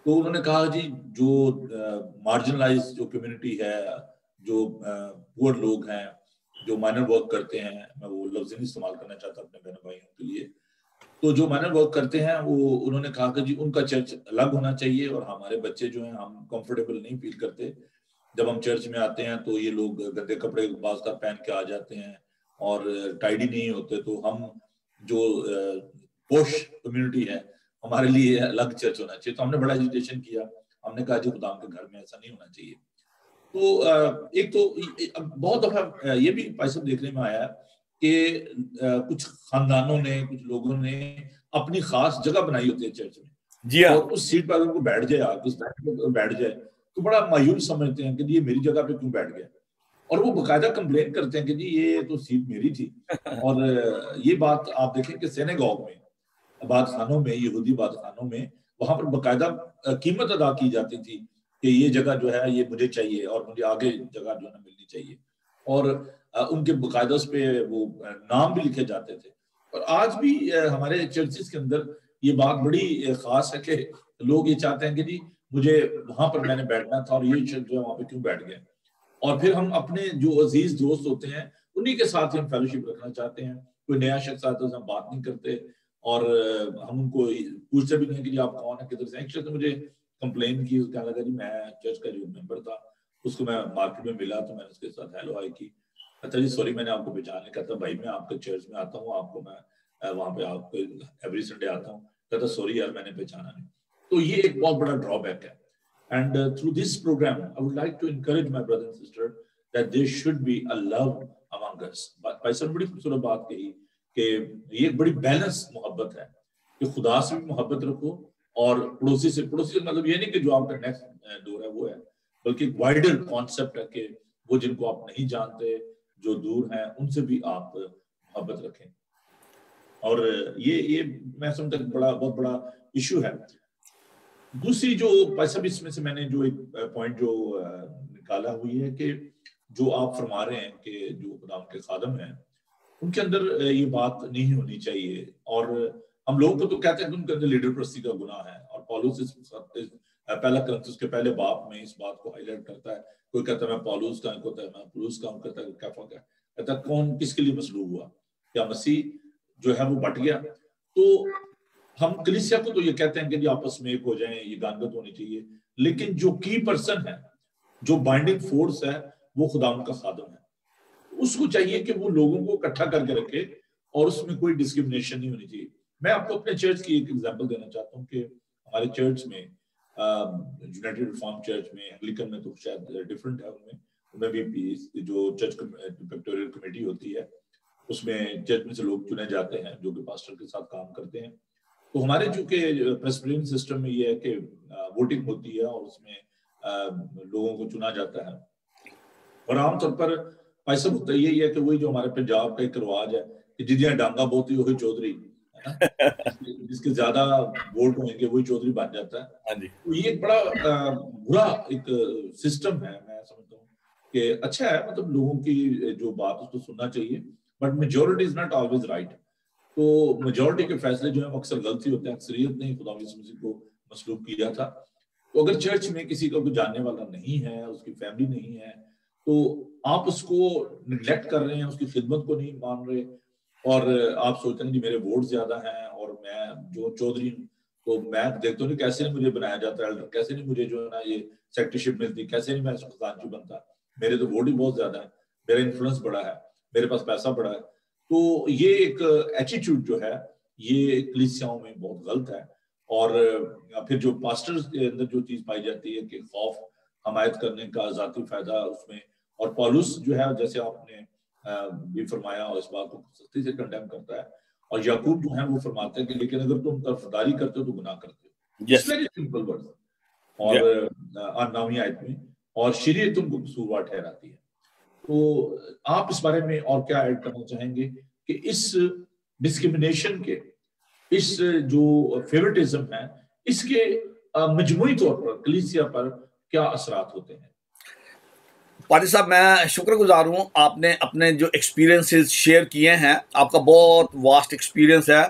तो उन्होंने कहा जी जो मार्जिनलाइज जो कम्युनिटी है, जो पुअर लोग हैं, जो माइनर वर्क करते हैं, मैं वो लफ्ज़ नहीं इस्तेमाल करना चाहता अपने बहन भाइयों के लिए, तो जो माइनर वर्क करते हैं वो उन्होंने कहा कि जी उनका चर्च अलग होना चाहिए, और हमारे बच्चे जो हैं हम कंफर्टेबल नहीं फील करते जब हम चर्च में आते हैं। तो ये लोग गंदे कपड़े बाज़ का पहन के आ जाते हैं और टाइडी नहीं होते, तो हम जो पोश कम्युनिटी है हमारे लिए अलग चर्च होना चाहिए। तो हमने बड़ा एजुटेशन किया, हमने कहा जी खुदा के घर में ऐसा नहीं होना चाहिए। तो एक तो बहुत दफा ये भी पैसा देखने में आया कि कुछ खानदानों ने, कुछ लोगों ने अपनी खास जगह बनाई होती है चर्च में, जी हाँ। और उस सीट पर अगर वो बैठ जाए, उस पर बैठ जाए, तो बड़ा मायूस समझते हैं कि ये मेरी जगह पे क्यों बैठ गया, और वो बकायदा कंप्लेन करते हैं कि जी ये तो सीट मेरी थी। और ये बात आप देखें कि सिनेगॉग में, बात खानों में, यहूदी बात खानों में, वहां पर बकायदा कीमत अदा की जाती थी कि ये जगह जो है ये मुझे चाहिए और मुझे आगे जगह जो है मिलनी चाहिए, और उनके बकायदा उस पे वो नाम भी लिखे जाते थे। और आज भी हमारे चर्चेस के अंदर ये बात बड़ी खास है कि लोग ये चाहते हैं कि जी मुझे वहां पर मैंने बैठना था और ये जो है वहां पे क्यों बैठ गए। और फिर हम अपने जो अजीज दोस्त होते हैं उन्हीं के साथ हम फेलोशिप रखना चाहते हैं, कोई नया शख्स आता है हम बात नहीं करते, और हम उनको पूछते भी नहीं कि जी आप कौन है, किधर से। एक शख्स ने मुझे कंप्लेन की, उसका लगा जी मैं चर्च का जो मेंबर था, उसको मैं मार्केट में मिला तो मैंने उसके साथ हेलो हाय की। अच्छा जी सॉरी मैंने आपको पहचान लिया। कहता भाई मैं आपके चर्च में आता हूँ, आपको मैं वहाँ पे आपको एवरी संडे आता हूँ। कहता सॉरी यार मैंने पहचाना नहीं। तो ये एक बहुत बड़ा ड्रॉबैक है। And through this program, I would like to encourage my brother and sister that there should be a love among us. भाई साहब बड़ी खूबसूरत बात कही कि ये एक बड़ी बैलेंस मोहब्बत है कि खुदा से भी मोहब्बत रखो और पड़ोसी से मतलब ये नहीं कि जो आपका नेक्स्ट डोर है वो है, बल्कि एक वाइडर कॉन्सेप्ट है कि वो जिनको आप नहीं जानते, जो दूर हैं, उनसे भी आप मोहब्बत रखें। और ये मैं समझता हूँ बहुत बड़ा इशू है। दूसरी जो पैसा भी इसमें से मैंने जो एक पॉइंट जो निकाला हुई है कि जो आप फरमा रहे हैं कि जो खुदा के खादम हैं उनके अंदर ये बात नहीं होनी चाहिए। और हम लोगों को तो कहते हैं कि उनके अंदर लीडर प्रस्ती का गुनाह है, और पौलुस पहला करंथियुस के पहले बाब में इस बात को हाईलाइट करता है। कोई कहता है मैं पौलुस का, कहता है मैं पुलुस का, कहता है कैफा का, कहता है कौन किसके लिए मसलूब हुआ, क्या मसीह जो है वो बट गया? तो हम कलीसिया को तो ये कहते हैं कि जी आपस में एक हो जाएं, ये गानगत होनी चाहिए, लेकिन जो की पर्सन है, जो बाइंडिंग फोर्स है, वो खुदा उनका खादम है। उसको चाहिए कि वो लोगों को इकट्ठा करके रखे और उसमें कोई डिस्क्रिमिनेशन नहीं होनी चाहिए। मैं आपको अपने चर्च की एक एग्जांपल देना चाहता हूँ कि हमारे चर्च में, यूनाइटेड रिफॉर्म चर्च में, एंग्लिकन में तो शायद डिफरेंट है, उनमें भी जो चर्च पेक्टोरियल कमेटी होती है, उसमें चर्च में से लोग चुने जाते हैं जो कि पास्टर के साथ काम करते हैं। तो हमारे चूंकि प्रेस्बिटेरियन सिस्टम में ये है कि वोटिंग होती है और उसमें लोगों को चुना जाता है, और आमतौर पर भाई साहब होता यही है कि वही जो हमारे पंजाब का एक रिवाज है कि जिदियां डांगा बोती वही चौधरी है ना, जिसके ज्यादा वोट होंगे वही चौधरी बन जाता है। तो ये एक बड़ा बुरा एक सिस्टम है। मैं समझता हूँ कि अच्छा है, मतलब लोगों की जो बात उसको सुनना चाहिए, but majority is not always right. तो मेजोरिटी के फैसले जो है वो अक्सर गलती होते हैं। अक्सरियत ने खुदा यीशु मसीह को मसलूब किया था। तो अगर चर्च में किसी का कोई जानने वाला नहीं है, उसकी फैमिली नहीं है, तो आप उसको निगलेक्ट कर रहे हैं, उसकी खिदमत को नहीं मान रहे, और आप सोचते हैं कि मेरे वोट ज्यादा हैं और मैं जो चौधरी हूँ, तो मैं देखता हूँ कैसे नहीं मुझे बनाया जाता है, कैसे नहीं मुझे जो है ना ये सेक्रेटरीशिप मिलती, कैसे नहीं मैं खजांची बनता, मेरे तो वोट ही बहुत ज्यादा है, मेरा इन्फ्लुएंस बड़ा है, मेरे पास पैसा बड़ा है। तो ये एक एटीट्यूड जो है ये कलीसियाओं में बहुत गलत है। और फिर जो पास्टर्स के अंदर जो चीज पाई जाती है कि खौफ हमायत करने का जाती फायदा उसमें, और पौलुस जो है जैसे आपने भी फरमाया और इस बात को सख्ती से कंडेम करता है, और याकूब जो है वो फरमाते हैं कि लेकिन अगर तुम तरफदारी करते हो तो गुनाह करते हो। It's very simple word. और 9वीं आयत में, और शरीयत तुमको कसूरवार ठहराती है। तो आप इस बारे में और क्या ऐड करना चाहेंगे कि इस डिस्क्रिमिनेशन के, इस जो फेवरेटिज्म है, इसके मजमूई तौर पर कलीसिया पर क्या असरात होते हैं? पादी साहब, मैं शुक्रगुजार हूँ, आपने अपने जो एक्सपीरियंसेस शेयर किए हैं, आपका बहुत वास्ट एक्सपीरियंस है।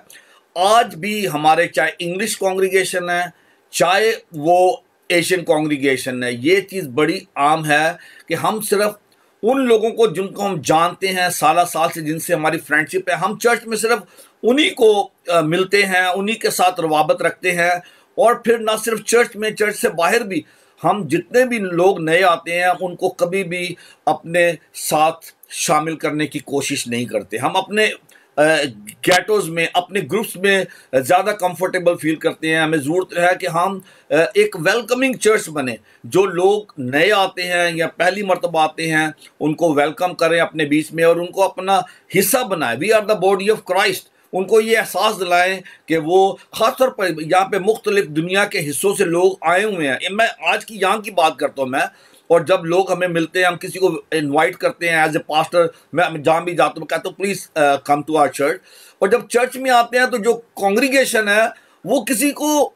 आज भी हमारे चाहे इंग्लिश कॉन्ग्रीगेशन है, चाहे वो एशियन कॉन्ग्रीगेशन है, ये चीज़ बड़ी आम है कि हम सिर्फ उन लोगों को जिनको हम जानते हैं साल साल से, जिनसे हमारी फ्रेंडशिप है, हम चर्च में सिर्फ उन्हीं को मिलते हैं, उन्हीं के साथ रवाबत रखते हैं। और फिर ना सिर्फ चर्च में, चर्च से बाहर भी हम जितने भी लोग नए आते हैं उनको कभी भी अपने साथ शामिल करने की कोशिश नहीं करते। हम अपने गैटोज में, अपने ग्रुप्स में ज़्यादा कंफर्टेबल फील करते हैं। हमें ज़रूरत है कि हम एक वेलकमिंग चर्च बने। जो लोग नए आते हैं या पहली मर्तबा आते हैं उनको वेलकम करें अपने बीच में और उनको अपना हिस्सा बनाएं। We are the body of Christ. उनको ये एहसास दिलाएं कि वो खासतौर पर यहाँ पे मुख्तलिफ दुनिया के हिस्सों से लोग आए हुए हैं। मैं आज की यहाँ की बात करता हूँ मैं, और जब लोग हमें मिलते हैं, हम किसी को इनवाइट करते हैं एज ए पास्टर, मैं जहाँ भी जाता हूँ कहता हूँ please come to our church. और जब चर्च में आते हैं तो जो कॉन्ग्रीगेशन है वो किसी को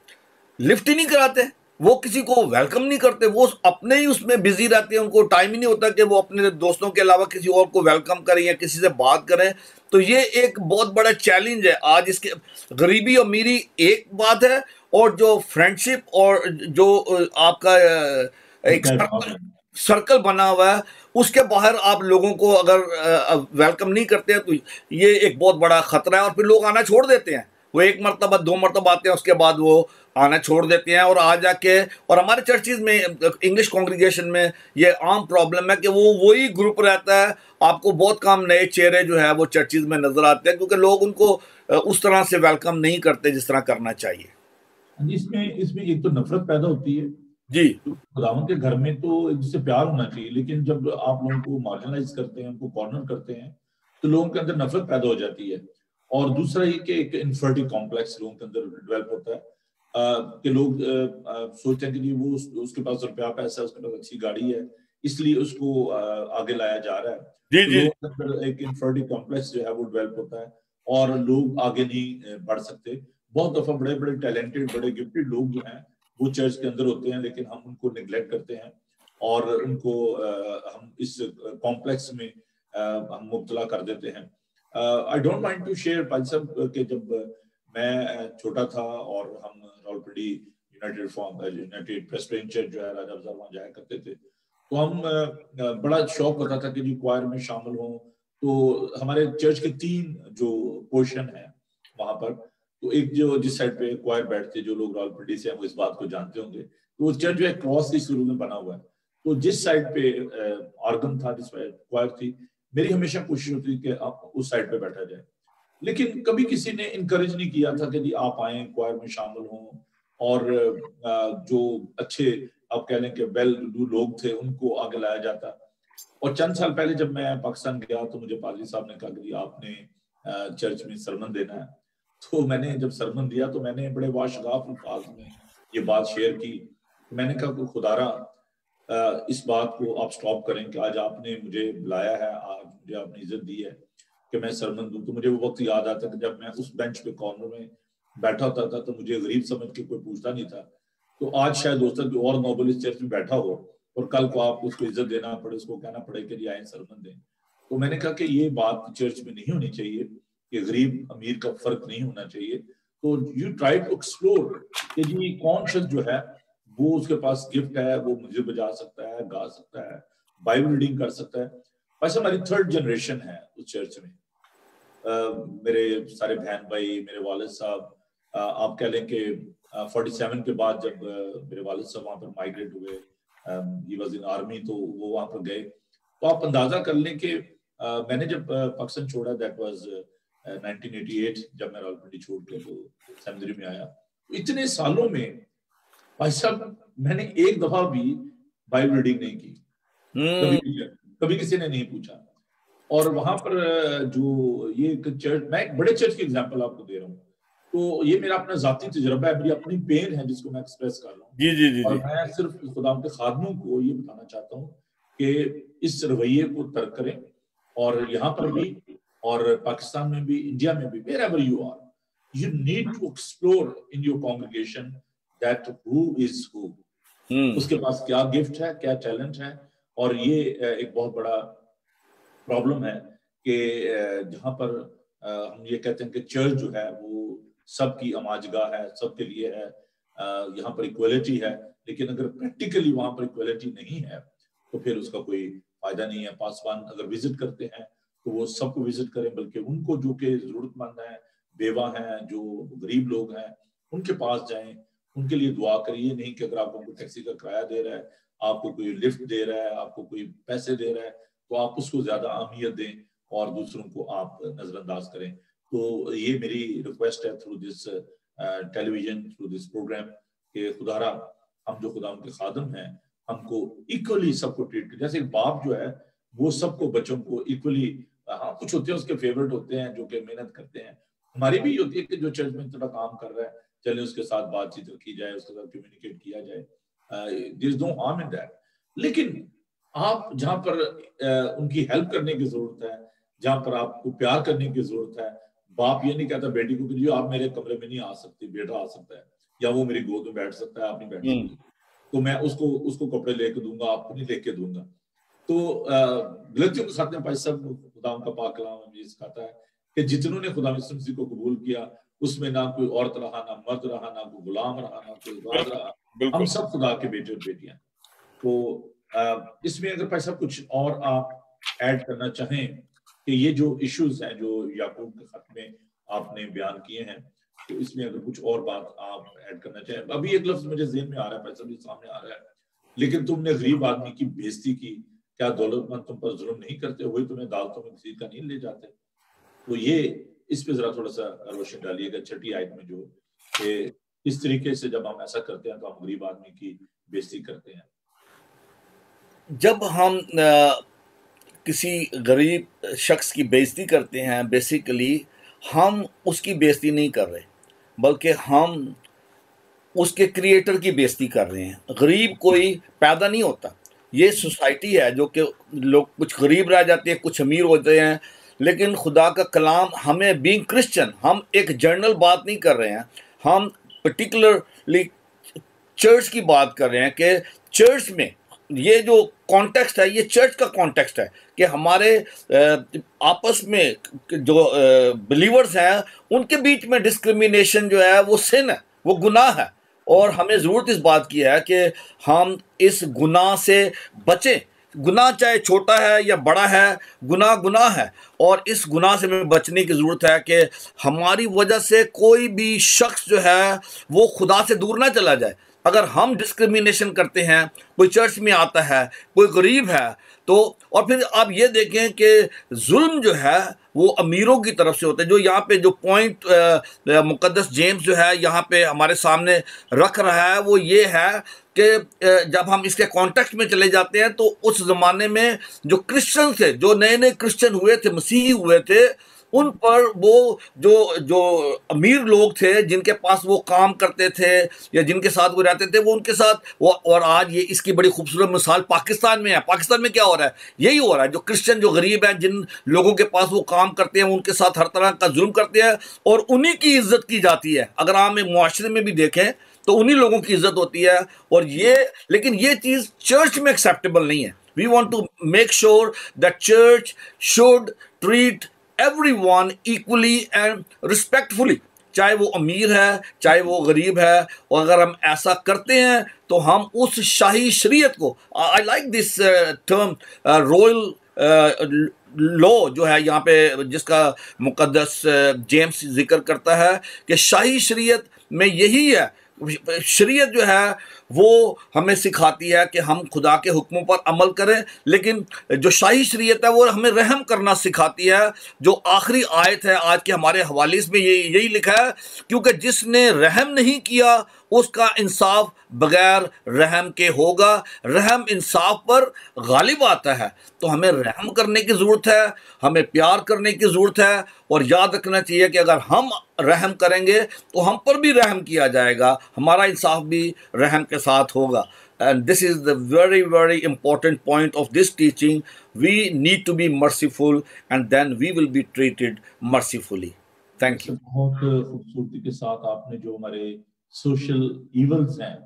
लिफ्ट ही नहीं कराते, वो किसी को वेलकम नहीं करते, वो अपने ही उसमें बिजी रहते हैं। उनको टाइम ही नहीं होता कि वो अपने दोस्तों के अलावा किसी और को वेलकम करें या किसी से बात करें। तो ये एक बहुत बड़ा चैलेंज है आज। इसके गरीबी और अमीरी एक बात है, और जो फ्रेंडशिप और जो आपका एक सर्कल बना हुआ है उसके बाहर आप लोगों को अगर वेलकम नहीं करते हैं तो ये एक बहुत बड़ा खतरा है। और फिर लोग आना छोड़ देते हैं। वो एक मरतबा दो मरतबा आते हैं, उसके बाद वो आना छोड़ देते हैं। और आ जाके, और हमारे चर्चिज में, इंग्लिश कॉन्ग्रीगेशन में ये आम प्रॉब्लम है कि वो वही ग्रुप रहता है। आपको बहुत कम नए चेहरे जो है वो चर्चिज में नजर आते हैं, क्योंकि लोग उनको उस तरह से वेलकम नहीं करते जिस तरह करना चाहिए। इसमें एक तो नफरत पैदा होती है जी। खुदावंद के घर में तो एक दूसरे प्यार होना चाहिए, लेकिन जब आप लोगों को मार्जिनलाइज करते हैं, उनको कॉर्नर करते हैं, तो लोगों के अंदर नफरत पैदा हो जाती है। और दूसरा ये कि एक इन्फर्टी कॉम्प्लेक्स लोगों के अंदर डेवलप होता है कि लोग सोचते हैं कि जी वो उसके पास रुपया पैसा, उसके पास अच्छी गाड़ी है, इसलिए उसको आगे लाया जा रहा है। जी, तो जी। लोगों के अंदर एक इन्फर्टी कॉम्प्लेक्स जो है वो डेवलप होता है और लोग आगे नहीं बढ़ सकते। बहुत दफा बड़े बड़े टैलेंटेड, बड़े गिफ्टेड लोग जो हैं वो चर्च के अंदर होते हैं, लेकिन हम उनको निगलेक्ट करते हैं और उनको हम इस कॉम्प्लेक्स में हम मुब्तला कर देते हैं। I don't mind to share भाई साहब कि जब मैं छोटा था और हम रावलपिंडी यूनाइटेड प्रेस्बिटेरियन चर्च जो है राजा बाजार वहाँ जाया करते थे, तो हम बड़ा शौक होता था कि जी क्वायर में शामिल हों। तो हमारे चर्च के 3 जो पोर्शन है वहां पर, तो एक जो जिस साइड पे क्वायर बैठते, जो लोग रावलपिंडी से हैं वो इस बात को जानते होंगे, तो वो चर्च जो है क्रॉस के शुरू में बना हुआ है। तो जिस साइड पे ऑर्गन था, जिस साइड क्वायर थी, मेरी हमेशा कोशिश होती थी कि आप उस साइड पे बैठा जाए। लेकिन कभी किसी ने इनकरेज नहीं किया था कि जी आप आए क्वायर में शामिल हों, और जो अच्छे आप कह लें कि वेल डू लोग थे उनको आगे लाया जाता। और चंद साल पहले जब मैं पाकिस्तान गया तो मुझे पादरी साहब ने कहा कि आपने चर्च में सरमन देना है। तो मैंने जब सरमन दिया तो मैंने बड़े वाशगाफ अल्फाज में ये बात शेयर की। मैंने कहा कि खुदारा इस बात को आप स्टॉप करें कि आज आपने मुझे बुलाया है, आज मुझे आपने इज्जत दी है कि मैं सरमन दूं। तो मुझे वो वक्त याद आता कि जब मैं उस बेंच पे कॉर्नर में बैठा होता था तो मुझे गरीब समझ के कोई पूछता नहीं था। तो आज शायद दोस्तों कोई और नोबल इस चर्च में बैठा हो और कल को आप उसको इज्जत देना पड़े, उसको कहना पड़े कि आए सरमन दें। तो मैंने कहा कि ये बात चर्च में नहीं होनी चाहिए कि गरीब अमीर का फर्क नहीं होना चाहिए। तो यू ट्राई टू एक्सप्लोर कि जी कौन शख्स जो है वो उसके पास गिफ्ट है, वो म्यूजिक बजा सकता है, गा सकता है, बाइबल रीडिंग कर सकता है। वैसे हमारी 3rd जनरेशन है उस चर्च में। मेरे सारे बहन भाई, मेरे वालिद साहब, आप कह लें कि 47 के बाद जब मेरे वालिद साहब वहाँ पर माइग्रेट हुए, ही वाज इन आर्मी, तो वो वहाँ पर गए। तो आप अंदाजा कर लें कि मैंने जब पाकिस्तान छोड़ा, दैट वाज 1988, जब मैं रावलपिंडी छोड़ के तो सेमिनरी में आया। तो इतने सालों में भाई साहब मैंने एक दफा भी बाइबल रीडिंग नहीं की, कभी किसी ने नहीं पूछा। और वहां पर जो ये चर्च, मैं एक बड़े चर्च की एग्जांपल आपको दे रहा हूँ, तो ये मेरा अपना जाती तजुर्बा है, मेरी अपनी पेन है जिसको मैं एक्सप्रेस कर रहा हूँ। जी जी जी और जी। मैं सिर्फ खुदा के खादमों को ये बताना चाहता हूँ कि इस रवैये को तर्क करें, और यहाँ पर भी और पाकिस्तान में भी, इंडिया में भी, wherever you are, you need to explore in your congregation that who is who, उसके पास क्या गिफ्ट है, क्या टैलेंट है। और ये एक बहुत बड़ा प्रॉब्लम है कि जहाँ पर हम ये कहते हैं कि चर्च जो है वो सबकी अमाजगाह है, सबके लिए है, यहाँ पर इक्वलिटी है, लेकिन अगर प्रैक्टिकली वहां पर इक्वलिटी नहीं है तो फिर उसका कोई फायदा नहीं है। पासवान अगर विजिट करते हैं तो वो सबको विजिट करें, बल्कि उनको जो कि जरूरतमंद है, बेवा हैं, जो गरीब लोग हैं, उनके पास जाएं, उनके लिए दुआ करिए। नहीं कि अगर आपको कोई टैक्सी का किराया दे रहा है, आपको कोई लिफ्ट दे रहा है, आपको कोई पैसे दे रहा है, तो आप उसको ज्यादा अहमियत दें और दूसरों को आप नजरअंदाज करें। तो ये मेरी रिक्वेस्ट है through this television, through this programme, कि खुदारा हम जो खुदा उनके खादम हैं हमको इक्वली सबको ट्रीट करें। जैसे एक बाप जो है वो सबको, बच्चों को इक्वली, हाँ कुछ होते हैं उसके फेवरेट होते हैं जो कि मेहनत करते हैं, हमारी भी होती है कि जो चर्च में थोड़ा काम कर रहा है चले उसके साथ बातचीत रखी जाए, उसके साथ कम्युनिकेट किया जाए, there is no harm in that. लेकिन आप जहां पर उनकी हेल्प करने की जरूरत है, जहां पर आपको प्यार करने की जरूरत है, बाप ये नहीं कहता बेटी को कि आप मेरे कमरे में नहीं आ सकती, बेटा आ सकता है, या वो मेरी गोद में बैठ सकता है, आप नहीं बैठ सकती, तो मैं उसको कपड़े लेके दूंगा, आपको नहीं लेके दूंगा। तो गलतियों के साथ में भाई साहब खुदा का पाक कलाम ये सिखाता है कि जितनों ने खुदा मसीह को कबूल किया उसमें ना कोई औरत रहा, ना मर्द रहा, ना कोई गुलाम रहा, ना कोई आजाद रहा, हम सब खुदा के बेटे और बेटियां। तो इसमें अगर भाई साहब कुछ और आप ऐड करना चाहें कि ये जो इश्यूज हैं जो याकूब के खत में आपने बयान किए हैं, तो इसमें अगर कुछ और बात आप ऐड करना चाहें। अभी एक लफ्ज मुझे ज़हन में आ रहा है, भाई साहब सामने आ रहा है, लेकिन तुमने गरीब आदमी की बेइज्जती की, क्या दौलतमंद तुम पर जुल्म नहीं करते, वही तुम्हें अदालतों में घसीट कर नहीं ले जाते। तो ये इस पे जरा थोड़ा सा रोशनी डालिएगा, 6ठी आयत में जो कि इस तरीके से जब हम ऐसा करते हैं तो हम गरीब आदमी की बेइज्जती करते हैं। जब हम किसी गरीब शख्स की बेइज्जती करते हैं, बेसिकली हम उसकी बेइज्जती नहीं कर रहे, बल्कि हम उसके क्रिएटर की बेइज्जती कर रहे हैं। गरीब कोई पैदा नहीं होता, ये सोसाइटी है जो कि लोग कुछ गरीब रह जाते हैं, कुछ अमीर होते हैं। लेकिन खुदा का कलाम हमें, बीइंग क्रिश्चियन, हम एक जनरल बात नहीं कर रहे हैं, हम पर्टिकुलरली चर्च की बात कर रहे हैं कि चर्च में ये जो कॉन्टेक्स्ट है ये चर्च का कॉन्टेक्स्ट है कि हमारे आपस में जो बिलीवर्स हैं उनके बीच में डिस्क्रिमिनेशन जो है वो सिन है, वो गुनाह है, और हमें ज़रूरत इस बात की है कि हम इस गुनाह से बचें। गुनाह चाहे छोटा है या बड़ा है, गुनाह गुनाह है, और इस गुनाह से हमें बचने की ज़रूरत है कि हमारी वजह से कोई भी शख्स जो है वो खुदा से दूर ना चला जाए। अगर हम डिस्क्रिमिनेशन करते हैं, कोई चर्च में आता है, कोई गरीब है, तो और फिर आप ये देखें कि जुल्म जो है वो अमीरों की तरफ से होता है। जो यहाँ पे जो पॉइंट मुकद्दस जेम्स जो है यहाँ पे हमारे सामने रख रहा है वो ये है कि जब हम इसके कॉन्टेक्स्ट में चले जाते हैं तो उस ज़माने में जो क्रिश्चियन थे, जो नए नए क्रिश्चियन हुए थे, मसीही हुए थे, उन पर वो जो जो अमीर लोग थे जिनके पास वो काम करते थे या जिनके साथ वो रहते थे, वो उनके साथ वो, और आज ये इसकी बड़ी खूबसूरत मिसाल पाकिस्तान में है। पाकिस्तान में क्या हो रहा है? यही हो रहा है, जो क्रिश्चियन जो गरीब हैं, जिन लोगों के पास वो काम करते हैं, उनके साथ हर तरह का जुल्म करते हैं और उन्हीं की इज्जत की जाती है। अगर हम मुआशरे में भी देखें तो उन्हीं लोगों की इज्जत होती है, और ये, लेकिन ये चीज़ चर्च में एक्सेप्टेबल नहीं है। We want to make sure that church should treat everyone equally and respectfully, चाहे वो अमीर है चाहे वो गरीब है। और अगर हम ऐसा करते हैं तो हम उस शाही शरीयत को, I like this term royal law जो है यहाँ पे, जिसका मुकद्दस जेम्स जिक्र करता है कि शाही शरीयत में यही है। शरीयत जो है वो हमें सिखाती है कि हम खुदा के हुक्मों पर अमल करें, लेकिन जो शाही शरीयत है वो हमें रहम करना सिखाती है। जो आखिरी आयत है आज के हमारे हवाले में यही लिखा है, क्योंकि जिसने रहम नहीं किया उसका इंसाफ बगैर रहम के होगा। रहम इंसाफ पर गालिब आता है। तो हमें रहम करने की ज़रूरत है, हमें प्यार करने की ज़रूरत है, और याद रखना चाहिए कि अगर हम रहम करेंगे तो हम पर भी रहम किया जाएगा, हमारा इंसाफ भी रहम के साथ होगा। And this is the very, very important point of this teaching. We need to be merciful and then we will be treated mercifully. Thank you. बहुत खूबसूरती के साथ आपने जो हमारे सोशल इवल्स हैं,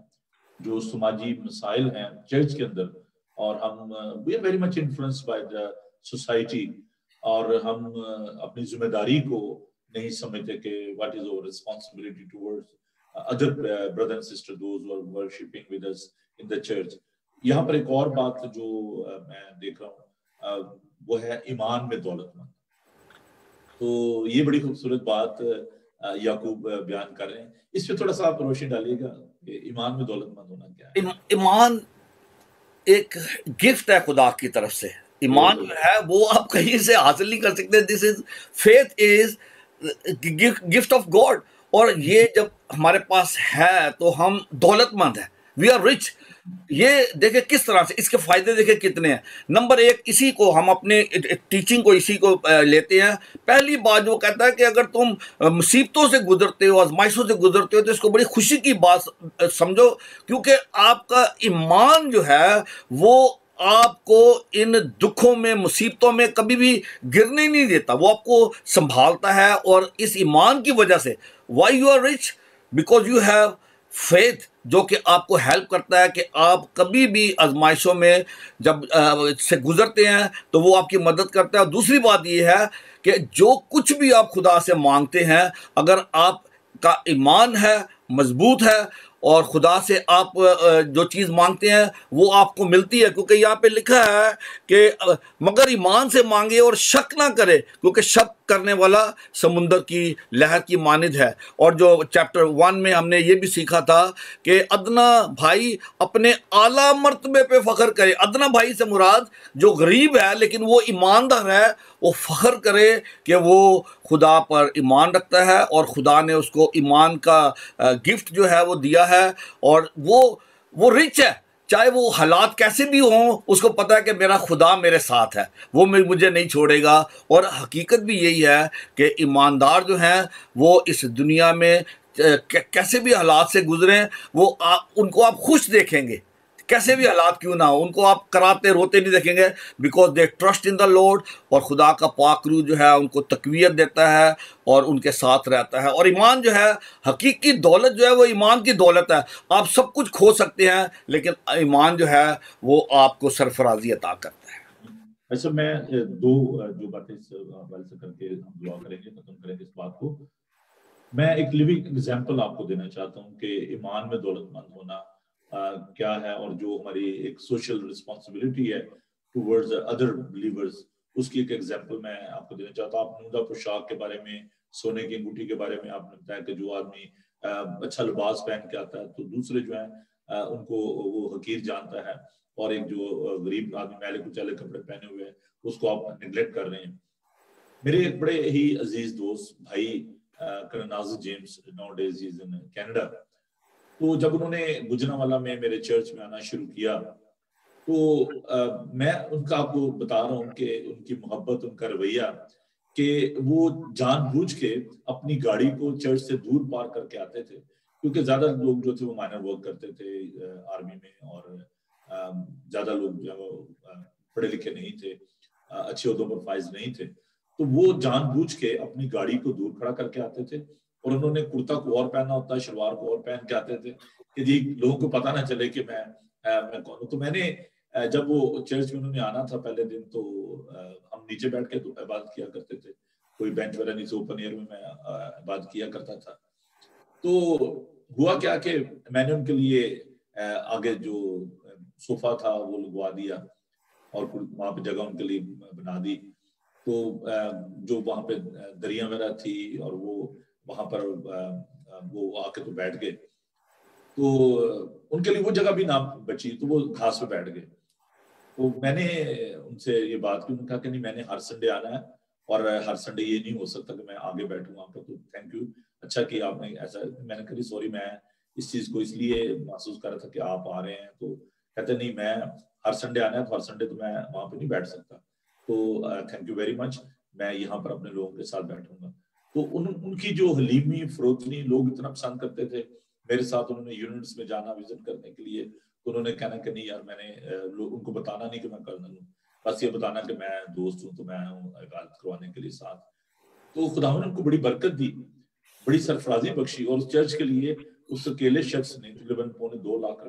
जो समाजी मसाइल हैं चर्च के अंदर, और हम we are very much influenced by the society, और हम अपनी जिम्मेदारी को नहीं समझते कि what is our responsibility towards other brother and sister those who are worshipping with us in the church. यहाँ पर एक और बात जो मैं देख रहा हूँ वो है ईमान में दौलतमंद। तो ये बड़ी खूबसूरत बात याकूब बयान कर रहे हैं। इस पे थोड़ा सा आप रोशनी डालिएगा कि ईमान में दौलतमंद होना क्या है। ईमान एक गिफ्ट है खुदा की तरफ से। ईमान जो है वो आप कहीं से हासिल नहीं कर सकते। This is faith is gift of God, और ये जब हमारे पास है तो हम दौलतमंद हैं, वी आर रिच। ये देखे किस तरह से, इसके फायदे देखे कितने हैं। नंबर एक, इसी को हम अपने टीचिंग को इसी को लेते हैं। पहली बात जो कहता है कि अगर तुम मुसीबतों से गुजरते हो, आजमाइशों से गुजरते हो, तो इसको बड़ी खुशी की बात समझो, क्योंकि आपका ईमान जो है वो आपको इन दुखों में, मुसीबतों में कभी भी गिरने नहीं देता, वो आपको संभालता है। और इस ईमान की वजह से, why you are rich, because you have faith, जो कि आपको हेल्प करता है कि आप कभी भी आजमाइशों में जब से गुजरते हैं तो वो आपकी मदद करता है। और दूसरी बात ये है कि जो कुछ भी आप खुदा से मांगते हैं, अगर आपका ईमान है, मजबूत है, और खुदा से आप जो चीज़ मांगते हैं वो आपको मिलती है। क्योंकि यहाँ पे लिखा है कि मगर ईमान से मांगे और शक ना करे, क्योंकि शक करने वाला समुंदर की लहर की मानिद है। और जो चैप्टर 1 में हमने ये भी सीखा था कि अदना भाई अपने आला मर्तबे पे फ़ख्र करे। अदना भाई से मुराद जो गरीब है लेकिन वो ईमानदार है, वो फ़ख्र करे कि वो खुदा पर ईमान रखता है और खुदा ने उसको ईमान का गिफ्ट जो है वो दिया है, और वो रिच है। चाहे वो हालात कैसे भी हों, उसको पता है कि मेरा खुदा मेरे साथ है, वो मुझे नहीं छोड़ेगा। और हकीकत भी यही है कि ईमानदार जो हैं वो इस दुनिया में कैसे भी हालात से गुजरें, वो उनको आप खुश देखेंगे। कैसे भी हालात क्यों ना हो, उनको आप कराते रोते नहीं देखेंगे, because they trust in the Lord. और खुदा का पाक रूह जो है उनको तकवीत देता है और उनके साथ रहता है। और ईमान जो है, हकीकी दौलत जो है वो ईमान की दौलत है। आप सब कुछ खो सकते हैं, लेकिन ईमान जो है वो आपको सरफराजी अता करता है। वैसे मैं दो जो बातें इस हवाले से करके हम दुआ करेंगे, खत्म करेंगे इस बात को। मैं एक लिविंग एग्जांपल आपको देना चाहता हूँ कि ईमान में दौलतमंद होना क्या है, और जो हमारी एक सोशल रिस्पॉन्सिबिलिटी है टूवर्ड्स अदर बिलीवर्स, उसकी एक एग्जांपल मैं आपको देना चाहता हूँ। आप नूदा पोशाक के बारे में, सोने की अंगूठी के बारे में आपने बताया कि जो आदमी अच्छा लिबास पहन के आता है तो दूसरे जो है उनको वो हकीर जानता है, और एक जो गरीब आदमी मैले कुचैले कपड़े पहने हुए हैं उसको आप निगलेक्ट कर रहे हैं। मेरे एक बड़े ही अजीज दोस्त भाई Nazir James, now days is in Canada, तो जब उन्होंने गुजरांवाला में मेरे चर्च में आना शुरू किया तो मैं उनका आपको बता रहा हूँ कि उनकी मोहब्बत, उनका रवैया, कि वो जानबूझ के अपनी गाड़ी को चर्च से दूर पार करके आते थे, क्योंकि ज्यादा लोग जो थे वो माइनर वर्क करते थे आर्मी में, और ज्यादा लोग जो है वो पढ़े लिखे नहीं थे, अच्छे ओहदों पर फाइज नहीं थे। तो वो जानबूझ के अपनी गाड़ी को दूर खड़ा करके आते थे, और उन्होंने कुर्ता को और पहना होता है, शलवार को और पहन के आते थे कि जी लोगों को पता ना चले कि मैं कौन हूँ। तो मैंने जब वो चर्च में उन्होंने आना था पहले दिन, तो हम नीचे बैठ के इबादत किया करते थे, कोई बेंच वगैरह नीचे ओपन एयर में मैं इबादत किया करता था। तो हुआ क्या कि मैंने उनके लिए आगे जो सोफा था वो लगवा दिया, और वहां पे जगह उनके लिए बना दी। तो जो वहां पे दरिया वगैरह थी, और वो वहां पर वो आके तो बैठ गए, तो उनके लिए वो जगह भी ना बची, तो वो घास पे बैठ गए। तो मैंने उनसे ये बात की, उन्होंने कहा कि नहीं मैंने हर संडे आना है, और हर संडे ये नहीं हो सकता कि मैं आगे बैठूं वहां पर। तो थैंक यू, अच्छा कि आपने ऐसा। मैंने कहा सॉरी, मैं इस चीज को इसलिए महसूस कर रहा था कि आप आ रहे हैं। तो कहते नहीं, मैं हर संडे आना है, तो हर संडे तो मैं वहां पर नहीं बैठ सकता, तो थैंक यू वेरी मच, मैं यहाँ पर अपने लोगों के साथ बैठूंगा। तो उनकी जो हलीमी फरोतनी लोग इतना पसंद करते थे। मेरे साथ उन्होंने यूनिट्स में जाना विजिट करने के लिए, तो उन्होंने कहना कि नहीं यार, मैंने उनको बताना नहीं कि मैं कर्नल हूँ, बस ये बताना कि मैं दोस्त हूँ, तो मैं हूँ इबादत करवाने के लिए साथ। तो खुदा ने उनको बड़ी बरकत दी, बड़ी सरफराजी बख्शी, और उस चर्च के लिए उस अकेले शख्स ने तकरीबन ₹2.25 लाख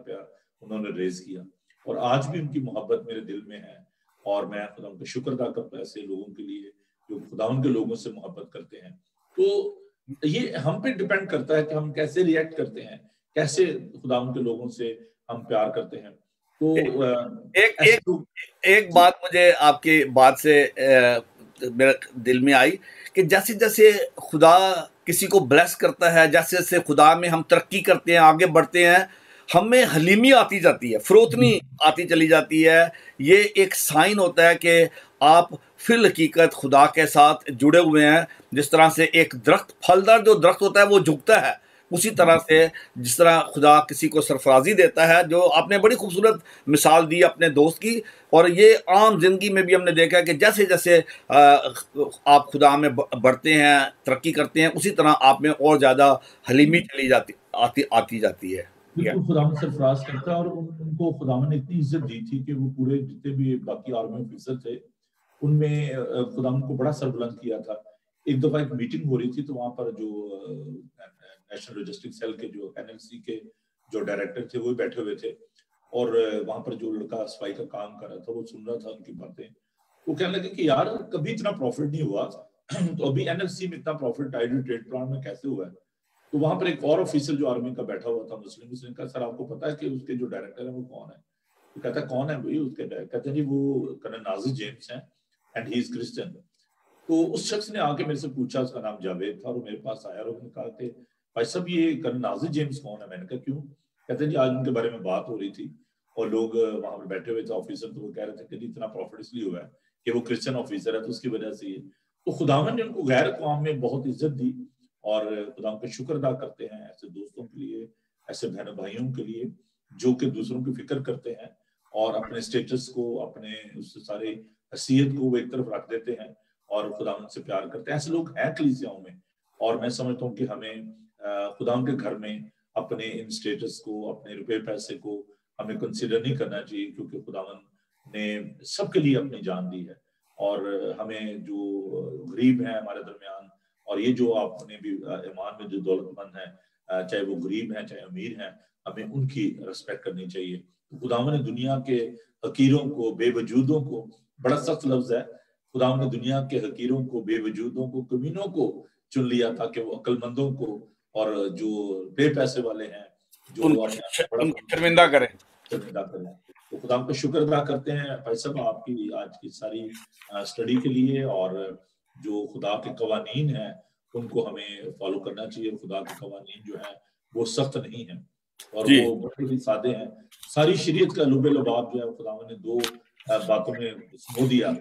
उन्होंने रेज किया। और आज भी उनकी मोहब्बत मेरे दिल में है, और मैं खुदा का शुक्र अदा करता हूँ ऐसे लोगों के लिए जो खुदा के लोगों से मोहब्बत करते हैं। तो ये हम पे डिपेंड करता है कि हम कैसे रिएक्ट करते हैं, कैसे खुदा के लोगों से हम प्यार करते हैं। तो एक एक एक बात मुझे आपकी बात से मेरे दिल में आई कि जैसे जैसे खुदा किसी को ब्लेस करता है, जैसे जैसे खुदा में हम तरक्की करते हैं, आगे बढ़ते हैं, हमें हलीमी आती जाती है, फरोतनी आती चली जाती है। ये एक साइन होता है कि आप फिल हकीकत खुदा के साथ जुड़े हुए हैं। जिस तरह से एक दरख्त, फलदार जो दरख्त होता है वो झुकता है, उसी तरह से जिस तरह खुदा किसी को सरफराजी देता है, जो आपने बड़ी खूबसूरत मिसाल दी अपने दोस्त की। और ये आम जिंदगी में भी हमने देखा है कि जैसे जैसे आप खुदा में बढ़ते हैं, तरक्की करते हैं, उसी तरह आप में और ज्यादा हलीमी चली जाती आती जाती है। बिल्कुल, खुदा सरफराज करता है, और उनको खुदा ने इतनी इज्जत दी थी कि वो पूरे जितने भी बाकी आर्मी ऑफिसर थे उनमें खुदा को बड़ा सरबुलंद किया था। एक दफा एक मीटिंग हो रही थी, तो वहां पर जो नेशनल लॉजिस्टिक सेल के जो एनएलसी के जो डायरेक्टर थे वो बैठे हुए थे, और वहां पर जो लड़का सफाई का काम कर रहा था वो सुन रहा था उनकी बातें। वो कहने लगे कि यार कभी इतना प्रॉफिट नहीं हुआ, तो अभी एनएलसी में इतना प्रॉफिट आइडल ट्रेड प्लांट में कैसे हुआ है। तो वहां पर एक और ऑफिसर जो आर्मी का बैठा हुआ था मुस्लिम, उसने कहा सर आपको पता है कि उसके जो डायरेक्टर है वो कौन है। तो कहता है कौन है भाई उसके डायरेक्टर, कहते हैं जी वो कर्नल नाज़िर जेम्स हैं, एंड ही इज क्रिश्चियन। तो उस शख्स ने आके मेरे से पूछा, उसका नाम जावेद था, और मेरे पास आया और उसने कहा कि भाई साहब ये कर्नल नाज़िर जेम्स कौन है। मैंने कहा क्यों। कहते हैं जी आज उनके बारे में बात हो रही थी, और लोग वहां पर बैठे हुए थे ऑफिसर, तो वो कह रहे थे कि इतना प्रॉफिट इसलिए हुआ है कि वो क्रिश्चियन ऑफिसर है, तो उसकी वजह से ये। तो खुदावन ने उनको गैर कौम में बहुत इज्जत दी, और खुदा का शुक्र अदा करते हैं ऐसे दोस्तों के लिए, ऐसे बहन भाइयों के लिए जो कि दूसरों की फिक्र करते हैं, और अपने स्टेटस को, अपने उस सारे हसीयत को वो एक तरफ रख देते हैं, और खुदा से प्यार करते हैं। ऐसे लोग हैं कलीसियाओं में, और मैं समझता हूँ कि हमें खुदा के घर में अपने इन स्टेटस को, अपने रुपए पैसे को हमें कंसिडर नहीं करना चाहिए, क्योंकि खुदावन ने सबके लिए अपनी जान दी है। और हमें जो गरीब हैं हमारे दरमियान, और ये जो आपने भी ईमान में जो दौलतमंद हैं, चाहे वो गरीब हैं चाहे अमीर हैं, हमें उनकी रिस्पेक्ट करनी चाहिए। तो खुदावन ने दुनिया के हकीरों को, बेवजूदों को, बड़ा सख्त लफ्ज है, खुदावन ने दुनिया के हकीरों को, बेवजूदों को, कमीनों को चुन लिया ताकि वो अक्लमंदों को और जो बेपैसे वाले हैं, जो उनको शर्मिंदा करें। तो खुदा का शुक्र अदा करते हैं भाई साहब आपकी आज की सारी स्टडी के लिए। और जो खुदा के कवानीन हैं उनको हमें फॉलो करना चाहिए। खुदा के कवानीन जो है वो सख्त नहीं है और वो बड़े ही सादे हैं। सारी शरीयत का लुबे लबाब जो है खुदा ने दो बातों में समो दिया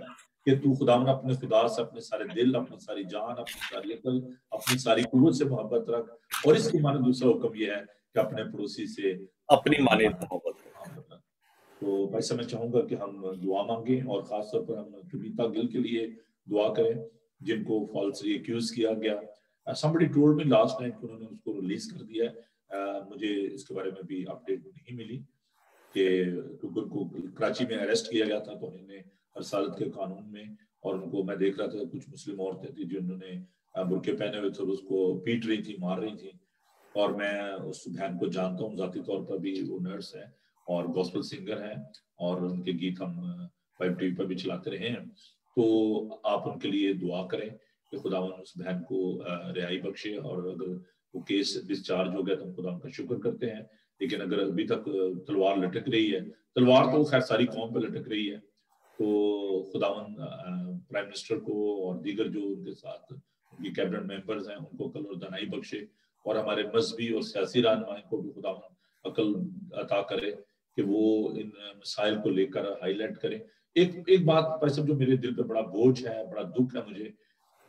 कि तू खुदा अपने खुदा से अपने सारे दिल, अपनी सारी जान, अपनी सारी अकल, अपनी सारी कुव्वत से मोहब्बत रख। और इसके माने दूसरा हुक्म यह है कि अपने पड़ोसी से अपनी माने मोहब्बत रख। तो भाई साहब मैं चाहूंगा कि हम दुआ मांगे और खासतौर पर हम कविता गिल के लिए दुआ करें जिनको फॉल्सली एक्यूज किया गया। somebody told me last night कि उन्होंने उसको रिलीज कर दिया है। मुझे इसके बारे में भी अपडेट नहीं मिली कि उनको कराची में अरेस्ट किया गया था तो उन्होंने रसालत के कानून में, और उनको मैं देख रहा था कुछ मुस्लिम औरतें थी जिन्होंने बुरके पहने हुए थे, उसको पीट रही थी, मार रही थी। और मैं उस बहन को जानता हूँ जाती तौर पर भी, वो नर्स है और गॉस्पेल सिंगर है और उनके गीत हम वाइब टीवी पर भी चलाते रहे हैं। तो आप उनके लिए दुआ करें कि खुदावन उस बहन को रिहाई बख्शे, और अगर वो केस डिस्चार्ज हो गया तो हम खुदा का शुक्र करते हैं। लेकिन अगर अभी तक तलवार लटक रही है, तलवार तो खैर सारी कौम पर लटक रही है, तो खुदावन प्राइम मिनिस्टर को और दीगर जो उनके साथ उनकी कैबिनेट मेंबर्स हैं उनको अकल और दानाई बख्शे, और हमारे मजहबी और सियासी रहनुमाई को भी खुदावन अकल अता करे कि वो इन मसाइल को लेकर हाईलाइट करें। एक बात भाई साहब जो मेरे दिल पे बड़ा बोझ है, बड़ा दुख है मुझे,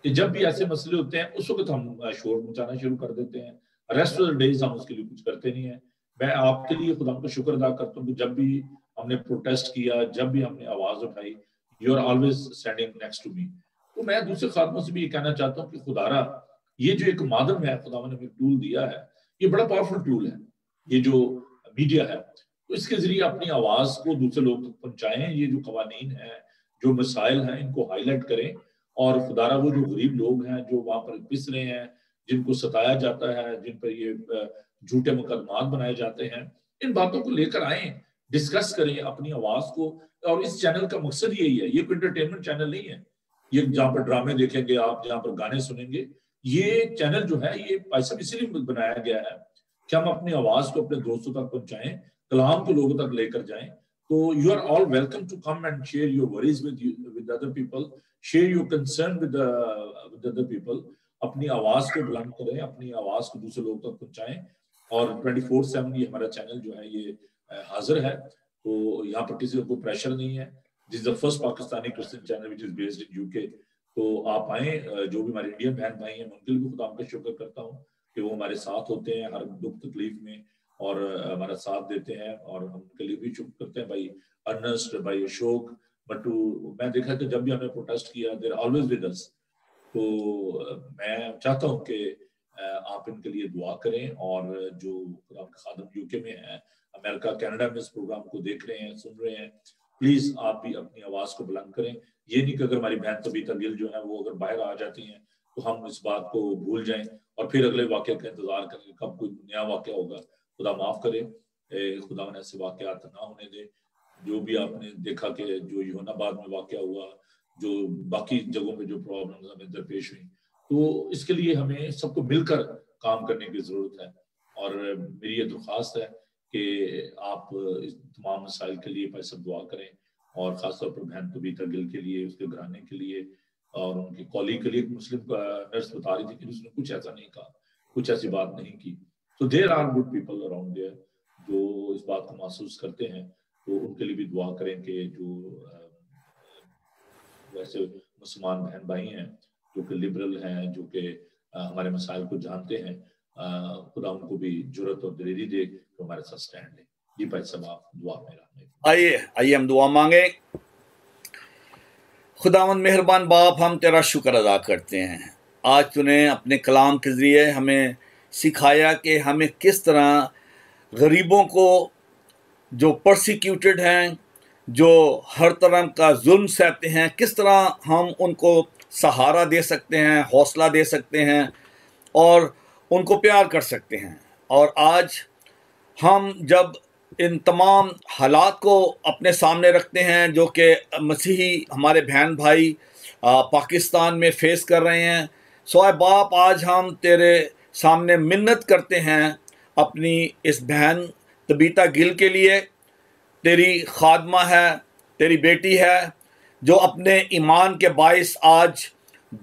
कि जब भी ऐसे मसले होते हैं उस वक्त हम शोर मचाना शुरू कर देते हैं, रेस्ट ऑफ द डेज हम उसके लिए कुछ करते नहीं है। मैं आपके लिए खुदा का शुक्र अदा करता हूँ कि जब भी हमने प्रोटेस्ट किया, जब भी हमने आवाज उठाई, you are always standing next to me. तो मैं दूसरे खातमों से भी ये कहना चाहता हूँ कि खुदारा ये जो एक माध्यम है खुदा ने टूल दिया है, ये बड़ा पावरफुल टूल है, ये जो मीडिया है, तो इसके जरिए अपनी आवाज को दूसरे लोग तक पहुंचाएं। ये जो कवानीन है, जो मसाइल हैं, इनको हाईलाइट करें। और खुदारा वो जो गरीब लोग हैं जो वहां पर पिस रहे हैं, जिनको सताया जाता है, जिन पर ये झूठे मुकदमात बनाए जाते हैं, इन बातों को लेकर आए, डिस्कस करें अपनी आवाज को। और इस चैनल का मकसद यही है, ये कोई एंटरटेनमेंट चैनल नहीं है, ये जहाँ पर ड्रामे देखेंगे आप, जहाँ पर गाने सुनेंगे। ये चैनल जो है ये पैसा इसीलिए बनाया गया है कि हम अपनी आवाज को अपने दोस्तों तक पहुंचाएं, कलाम को लोगों तक लेकर जाएं। तो you are all welcome to come and share your worries with other people, share your concern with other people. अपनी आवाज को बुलंद करें, अपनी आवाज को दूसरे लोगों तक पहुंचाएं। और 24/7 ये हमारा चैनल जो है ये हाजिर है, तो यहाँ पर किसी को प्रेशर नहीं है। This is the first Pakistani Christian channel which is based in UK. तो आप आए, जो भी हमारे इंडियन बहन भाई हैं उनके लिए भी खुदा का शुक्र करता हूँ कि वो हमारे साथ होते हैं हर दुख तकलीफ में और हमारा साथ देते हैं, और हम उनके लिए भी शुक्र करते हैं। भाई अर्नेस्ट, भाई अशोक, बट्टू, मैं देखा कि जब भी हमने प्रोटेस्ट किया देयर ऑलवेज विद अस। तो मैं चाहता हूँ कि आप इनके लिए दुआ करें। और जो खुदा के खादम यूके में है, अमेरिका, कनाडा में इस प्रोग्राम को देख रहे हैं, सुन रहे हैं, प्लीज आप भी अपनी आवाज को बुलंद करें। ये नहीं कि अगर हमारी बहन तबीता गिल जो है वो अगर बाहर आ जाती हैं तो हम इस बात को भूल जाएं और फिर अगले वाक़े का इंतजार करें कब कोई नया वाक़या होगा। खुदा माफ करे, खुदा ने ऐसे वाक़यात ना होने दे। जो भी आपने देखा कि जो यूनाबाद में वाक़या हुआ, जो बाकी जगहों में जो प्रॉब्लम्स हमें दरपेश हुई, तो इसके लिए हमें सबको मिलकर काम करने की जरूरत है। और मेरी ये दरख्वास्त है कि आप इस तमाम मसाइल के लिए पैसा दुआ करें, और खासतौर पर बहन तबीता गिल के लिए, उसके घराने के लिए और उनके कॉलीग के लिए। मुस्लिम नर्स बता रही थी कि उसने कुछ ऐसा नहीं कहा, कुछ ऐसी बात नहीं की। तो there are good people around there जो इस बात को महसूस करते हैं, तो उनके लिए भी दुआ करें कि जो वैसे मुसलमान बहन भाई हैं जो कि लिबरल हैं, जो कि हमारे मसाइल को जानते हैं, खुदा उनको भी जुर्रत और दिलेरी दे तो हमारे साथ स्टैंड ले। जी भाई साहब आप दुआ में आइए हम दुआ मांगे। खुदावंद मेहरबान बाप, हम तेरा शुक्र अदा करते हैं। आज तूने अपने कलाम के ज़रिए हमें सिखाया कि हमें किस तरह गरीबों को जो परसिक्यूटेड हैं, जो हर तरह का जुल्म सहते हैं, किस तरह हम उनको सहारा दे सकते हैं, हौसला दे सकते हैं और उनको प्यार कर सकते हैं। और आज हम जब इन तमाम हालात को अपने सामने रखते हैं जो कि मसीही हमारे बहन भाई पाकिस्तान में फेस कर रहे हैं, सोए बाप आज हम तेरे सामने मिन्नत करते हैं अपनी इस बहन तबीता गिल के लिए। तेरी खादमा है, तेरी बेटी है, जो अपने ईमान के बाइस आज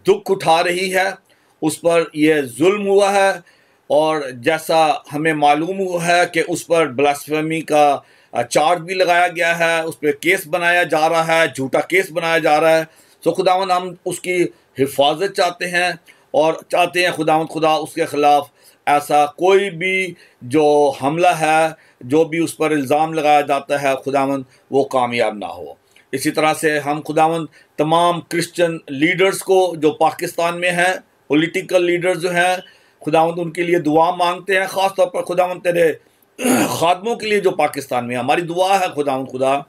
दुख उठा रही है। उस पर यह जुल्म हुआ है और जैसा हमें मालूम हुआ है कि उस पर ब्लास्फेमी का चार्ज भी लगाया गया है, उस पर केस बनाया जा रहा है, झूठा केस बनाया जा रहा है। तो खुदावंद हम उसकी हिफाजत चाहते हैं और चाहते हैं खुदावंद खुदा उसके ख़िलाफ़ ऐसा कोई भी जो हमला है, जो भी उस पर इल्ज़ाम लगाया जाता है, खुदावंद वो कामयाब ना हो। इसी तरह से हम खुदावंद तमाम क्रिश्चियन लीडर्स को जो पाकिस्तान में हैं, पॉलिटिकल लीडर्स जो हैं, खुदावंद उनके लिए दुआ मांगते हैं। ख़ास तौर पर खुदावंद तेरे खादमों के लिए जो पाकिस्तान में, हमारी दुआ है खुदावंद खुदा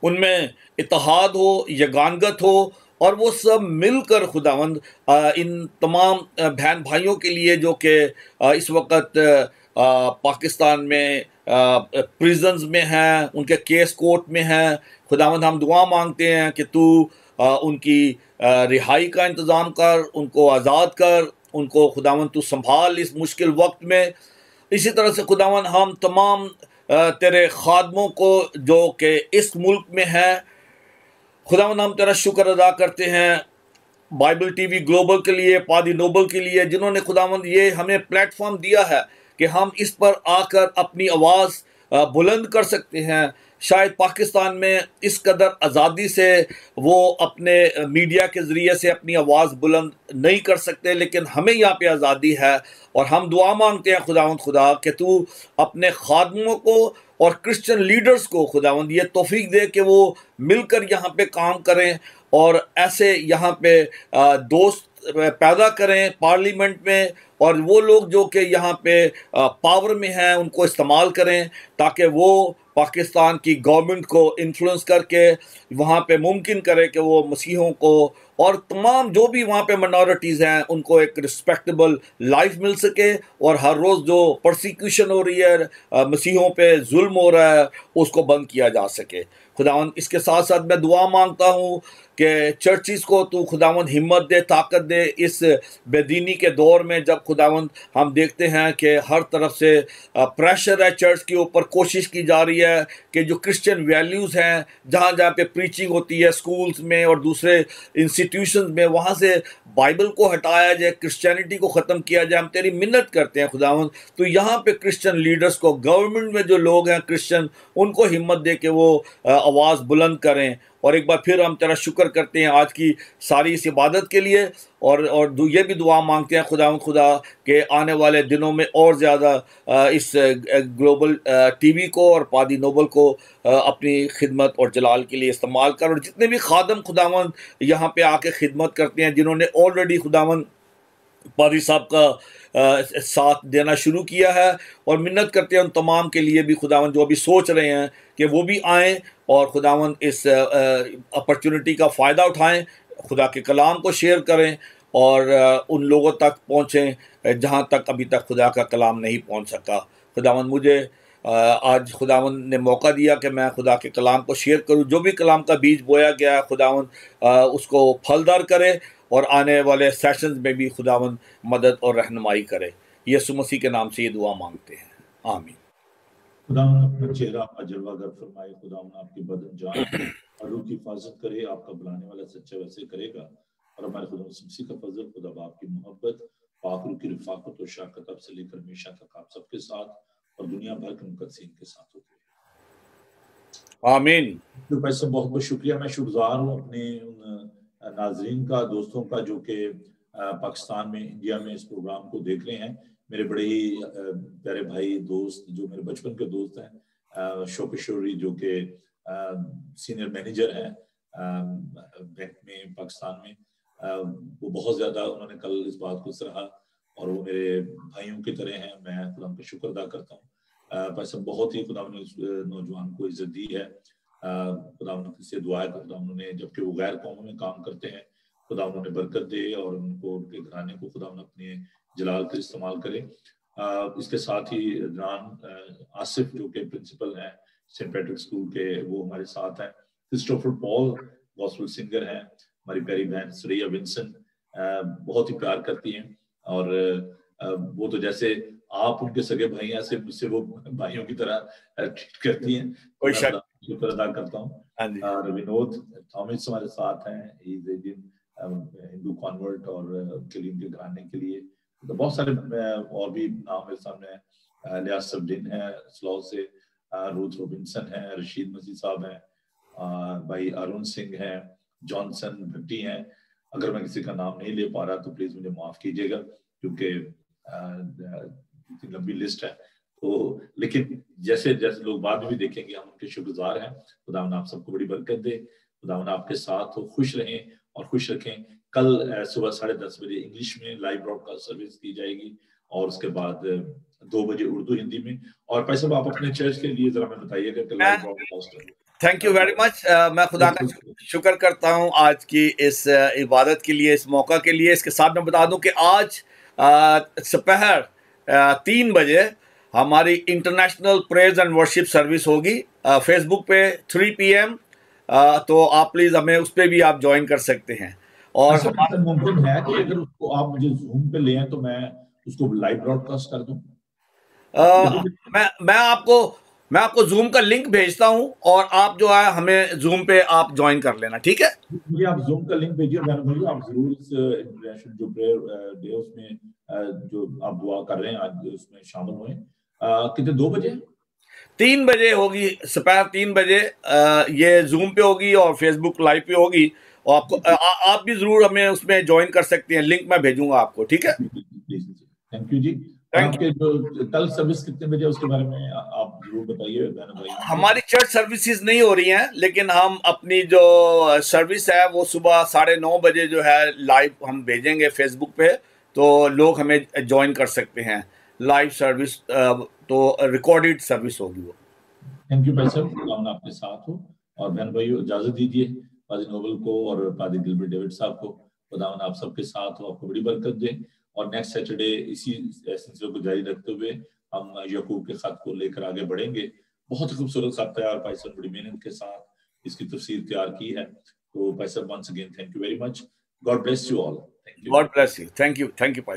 उनमें इत्तेहाद हो, यगानगत हो और वो सब मिलकर खुदावंद इन तमाम बहन भाइयों के लिए जो कि इस वक्त पाकिस्तान में प्रिजन्स में हैं, उनके केस कोर्ट में हैं, खुदावंद हम दुआ मांगते हैं कि तू उनकी रिहाई का इंतज़ाम कर, उनको आज़ाद कर, उनको खुदावंद तू संभाल इस मुश्किल वक्त में। इसी तरह से खुदावंद हम तमाम तेरे खादमों को जो कि इस मुल्क में हैं, खुदावंद हम तेरा शुक्र अदा करते हैं बाइबल टीवी ग्लोबल के लिए, पादी नोबल के लिए, जिन्होंने खुदावंद ये हमें प्लेटफॉर्म दिया है कि हम इस पर आकर अपनी आवाज़ बुलंद कर सकते हैं। शायद पाकिस्तान में इस कदर आज़ादी से वो अपने मीडिया के ज़रिए से अपनी आवाज़ बुलंद नहीं कर सकते, लेकिन हमें यहाँ पे आज़ादी है और हम दुआ मांगते हैं खुदावंद खुदा कि तू अपने खादमों को और क्रिश्चियन लीडर्स को खुदावंद ये तौफीक दे कि वो मिलकर यहाँ पे काम करें और ऐसे यहाँ पे दोस्त पैदा करें पार्लियामेंट में, और वो लोग जो कि यहाँ पे पावर में हैं उनको इस्तेमाल करें ताकि वो पाकिस्तान की गवर्नमेंट को इन्फ्लुएंस करके वहाँ पे मुमकिन करे कि वो मसीहों को और तमाम जो भी वहाँ पे माइनॉरिटीज़ हैं उनको एक रिस्पेक्टेबल लाइफ मिल सके और हर रोज़ जो परसिक्यूशन हो रही है, मसीहों पे जुल्म हो रहा है, उसको बंद किया जा सके। खुदावंद इसके साथ साथ मैं दुआ मांगता हूँ कि चर्चिज़ को तू खुदावंद हिम्मत दे, ताकत दे इस बेदीनी के दौर में, जब खुदावंद हम देखते हैं कि हर तरफ से प्रेशर है चर्च के ऊपर, कोशिश की जा रही है कि जो क्रिश्चियन वैल्यूज़ हैं, जहाँ जहाँ पे प्रीचिंग होती है स्कूल्स में और दूसरे इंस्टीट्यूशंस में, वहाँ से बाइबल को हटाया जाए, क्रिश्चियनिटी को ख़त्म किया जाए। हम तेरी मिन्नत करते हैं खुदावंद, तो यहाँ पे क्रिश्चियन लीडर्स को, गवर्नमेंट में जो लोग हैं क्रिश्चियन, उनको हिम्मत दे के वो आवाज़ बुलंद करें। और एक बार फिर हम तेरा शुक्र करते हैं आज की सारी इस इबादत के लिए और ये भी दुआ मांगते हैं खुदा के आने वाले दिनों में और ज़्यादा इस ग्लोबल टीवी को और पादी नोबल को अपनी खिदमत और जलाल के लिए इस्तेमाल कर। और जितने भी खादम खुदावंद यहाँ पे आके खिदमत करते हैं, जिन्होंने ऑलरेडी खुदावंद पादी साहब का साथ देना शुरू किया है, और मिन्नत करते हैं उन तमाम के लिए भी खुदावंद जो अभी सोच रहे हैं कि वो भी आएँ और खुदावंद इस अपॉर्चुनिटी का फ़ायदा उठाएं, खुदा के कलाम को शेयर करें और उन लोगों तक पहुँचें जहाँ तक अभी तक खुदा का कलाम नहीं पहुँच सका। खुदावंद मुझे आज खुदावंद ने मौका दिया कि मैं खुदा के कलाम को शेयर करूं। जो भी कलाम का बीज बोया गया है खुदावंद उसको फलदार करे और आने वाले सेशंस में भी खुदावंद मदद और रहनुमाई करे। यीशु मसीह के नाम से ये दुआ मांगते हैं, आमीन। खुदावंद अपना चेहरा आपका जलवागर फरमाए, खुदावंद आपकी बदन जान और रूह की हिफाजत करे, आपका बुलाने वाला सच्चा वैसे करेगा। और हमारे खुदा मसीह का फजल, खुदा बाप की मोहब्बत, पाक रूह की रफाकत और शाकत अब से लेकर हमेशा तक आप सबके साथ और दुनिया भर के मुकद्दसीन के साथ होती है, आमीन। तो पैसे बहुत बहुत शुक्रिया। मैं शुक्रगुजार हूँ अपने उन नाजरीन का, दोस्तों का जो कि पाकिस्तान में, इंडिया में इस प्रोग्राम को देख रहे हैं। मेरे बड़े ही प्यारे भाई दोस्त जो मेरे बचपन के दोस्त हैं, शोकेश्वरी जो कि सीनियर मैनेजर हैं बैंक में पाकिस्तान में, वो बहुत ज़्यादा उन्होंने कल इस बात को सराहा और वो मेरे भाइयों की तरह हैं। मैं खुदा का शुक्र अदा करता हूँ भाई साहब बहुत ही खुदा ने उस नौजवान को इज्जत दी है। खुदा से दुआ है खुदा ने, जबकि वो गैर कौमों में काम करते हैं, खुदा उन्होंने बरकत दे और उनको, उनके घराने को खुदा अपने जलाल के इस्तेमाल करे। इसके साथ ही जनान आसिफ जो के प्रिंसिपल हैं सेंट पैट्रिक स्कूल के, वो हमारे साथ हैं। क्रिस्टोफर पॉल गॉस्पेल सिंगर हैं। हमारी प्यारी बहन श्रेया विंसन बहुत ही प्यार करती हैं, और वो तो जैसे आप उनके सगे भाई हैं, ऐसे मुझसे वो भाइयों की तरह ट्रीट करती हैं। कोई शुक्र अदा करता हूँ। विनोद थॉमस हमारे साथ हैं, हिंदू कॉन्वर्ट, और उनके लिए, उनके घराने के लिए तो बहुत सारे और भी नाम मेरे सामने हैं। लियास सबदिन है स्लॉ से, रूथ रॉबिन्सन है, रशीद मसीह साहब हैं, भाई अरुण सिंह हैं, जॉनसन भट्टी हैं। अगर मैं किसी का नाम नहीं ले पा रहा तो प्लीज मुझे माफ कीजिएगा, क्योंकि इतनी लंबी लिस्ट है। तो लेकिन जैसे जैसे लोग बाद में भी देखेंगे, हम उनके शुक्रगुजार हैं। खुदावन आप सबको बड़ी बरकत दे, खुदावन आपके साथ हो, खुश रहें और खुश रखें। कल सुबह 10:30 बजे इंग्लिश में लाइव ब्रॉडकास्ट सर्विस की जाएगी, और उसके बाद 2 बजे उर्दू हिंदी में। और भाई साहब आप अपने चर्च के लिए जरा मैं बताइएगा कि live broadcast. Thank you very much. मैं खुदा का शुक्र करता हूं आज की इस इबादत के लिए, इस मौका के लिए। इसके साथ मैं बता दूं कि आज दोपहर 3 बजे हमारी international praise and worship service होगी फेसबुक पे 3 PM। तो आप प्लीज हमें उस पर भी आप ज्वाइन कर सकते हैं। और मुमकिन है कि अगर उसको आप मुझे जूम पे ले आए तो मैं उसको लाइव ब्रॉडकास्ट कर दूं। मैं आपको जूम का लिंक भेजता हूं, और आप जो है हमें जूम पे आप ज्वाइन कर लेना, ठीक है? मुझे आप जूम का लिंक भेजिए। मैंने आप जरूर इस इंटरनेशनल जो प्रेयर डे उसमें जो आप दुआ कर रहे हैं आज उसमें शामिल हुए। कितने 2 बजे 3 बजे होगी, दोपहर 3 बजे ये जूम पे होगी और फेसबुक लाइव पे होगी। और आपको आप भी जरूर हमें उसमें ज्वाइन कर सकते हैं। लिंक मैं भेजूंगा आपको, ठीक है? थैंक यू जी। आपके जो कल सर्विस कितने बजे उसके बारे में आप जरूर बताइए। हमारी चर्च सर्विसेज नहीं हो रही हैं, लेकिन हम अपनी जो सर्विस है वो सुबह 9:30 बजे जो है लाइव हम भेजेंगे फेसबुक पे, तो लोग हमें ज्वाइन कर सकते हैं। लाइव सर्विस तो रिकॉर्डेड सर्विस होगी वो। थैंक यू भाई साहब, खुदा आपके साथ हो। और बहन भाइयों इजाजत दीजिए पादी नोबल को और पादी गिलबर्ट डेविड साहब को। खुदा आप सबके साथ हो, आपको बड़ी बरकत दे। और नेक्स्ट सैटरडे इसी सिलसिले को जारी रखते हुए हम याकूब के खत को लेकर आगे बढ़ेंगे। बहुत खूबसूरत खत तैयार भाई साहब बड़ी मेहनत के साथ इसकी तफसीर तैयार की है। तो भाई साहब once again thank you very much. God bless you all. God bless you. Thank you भाई।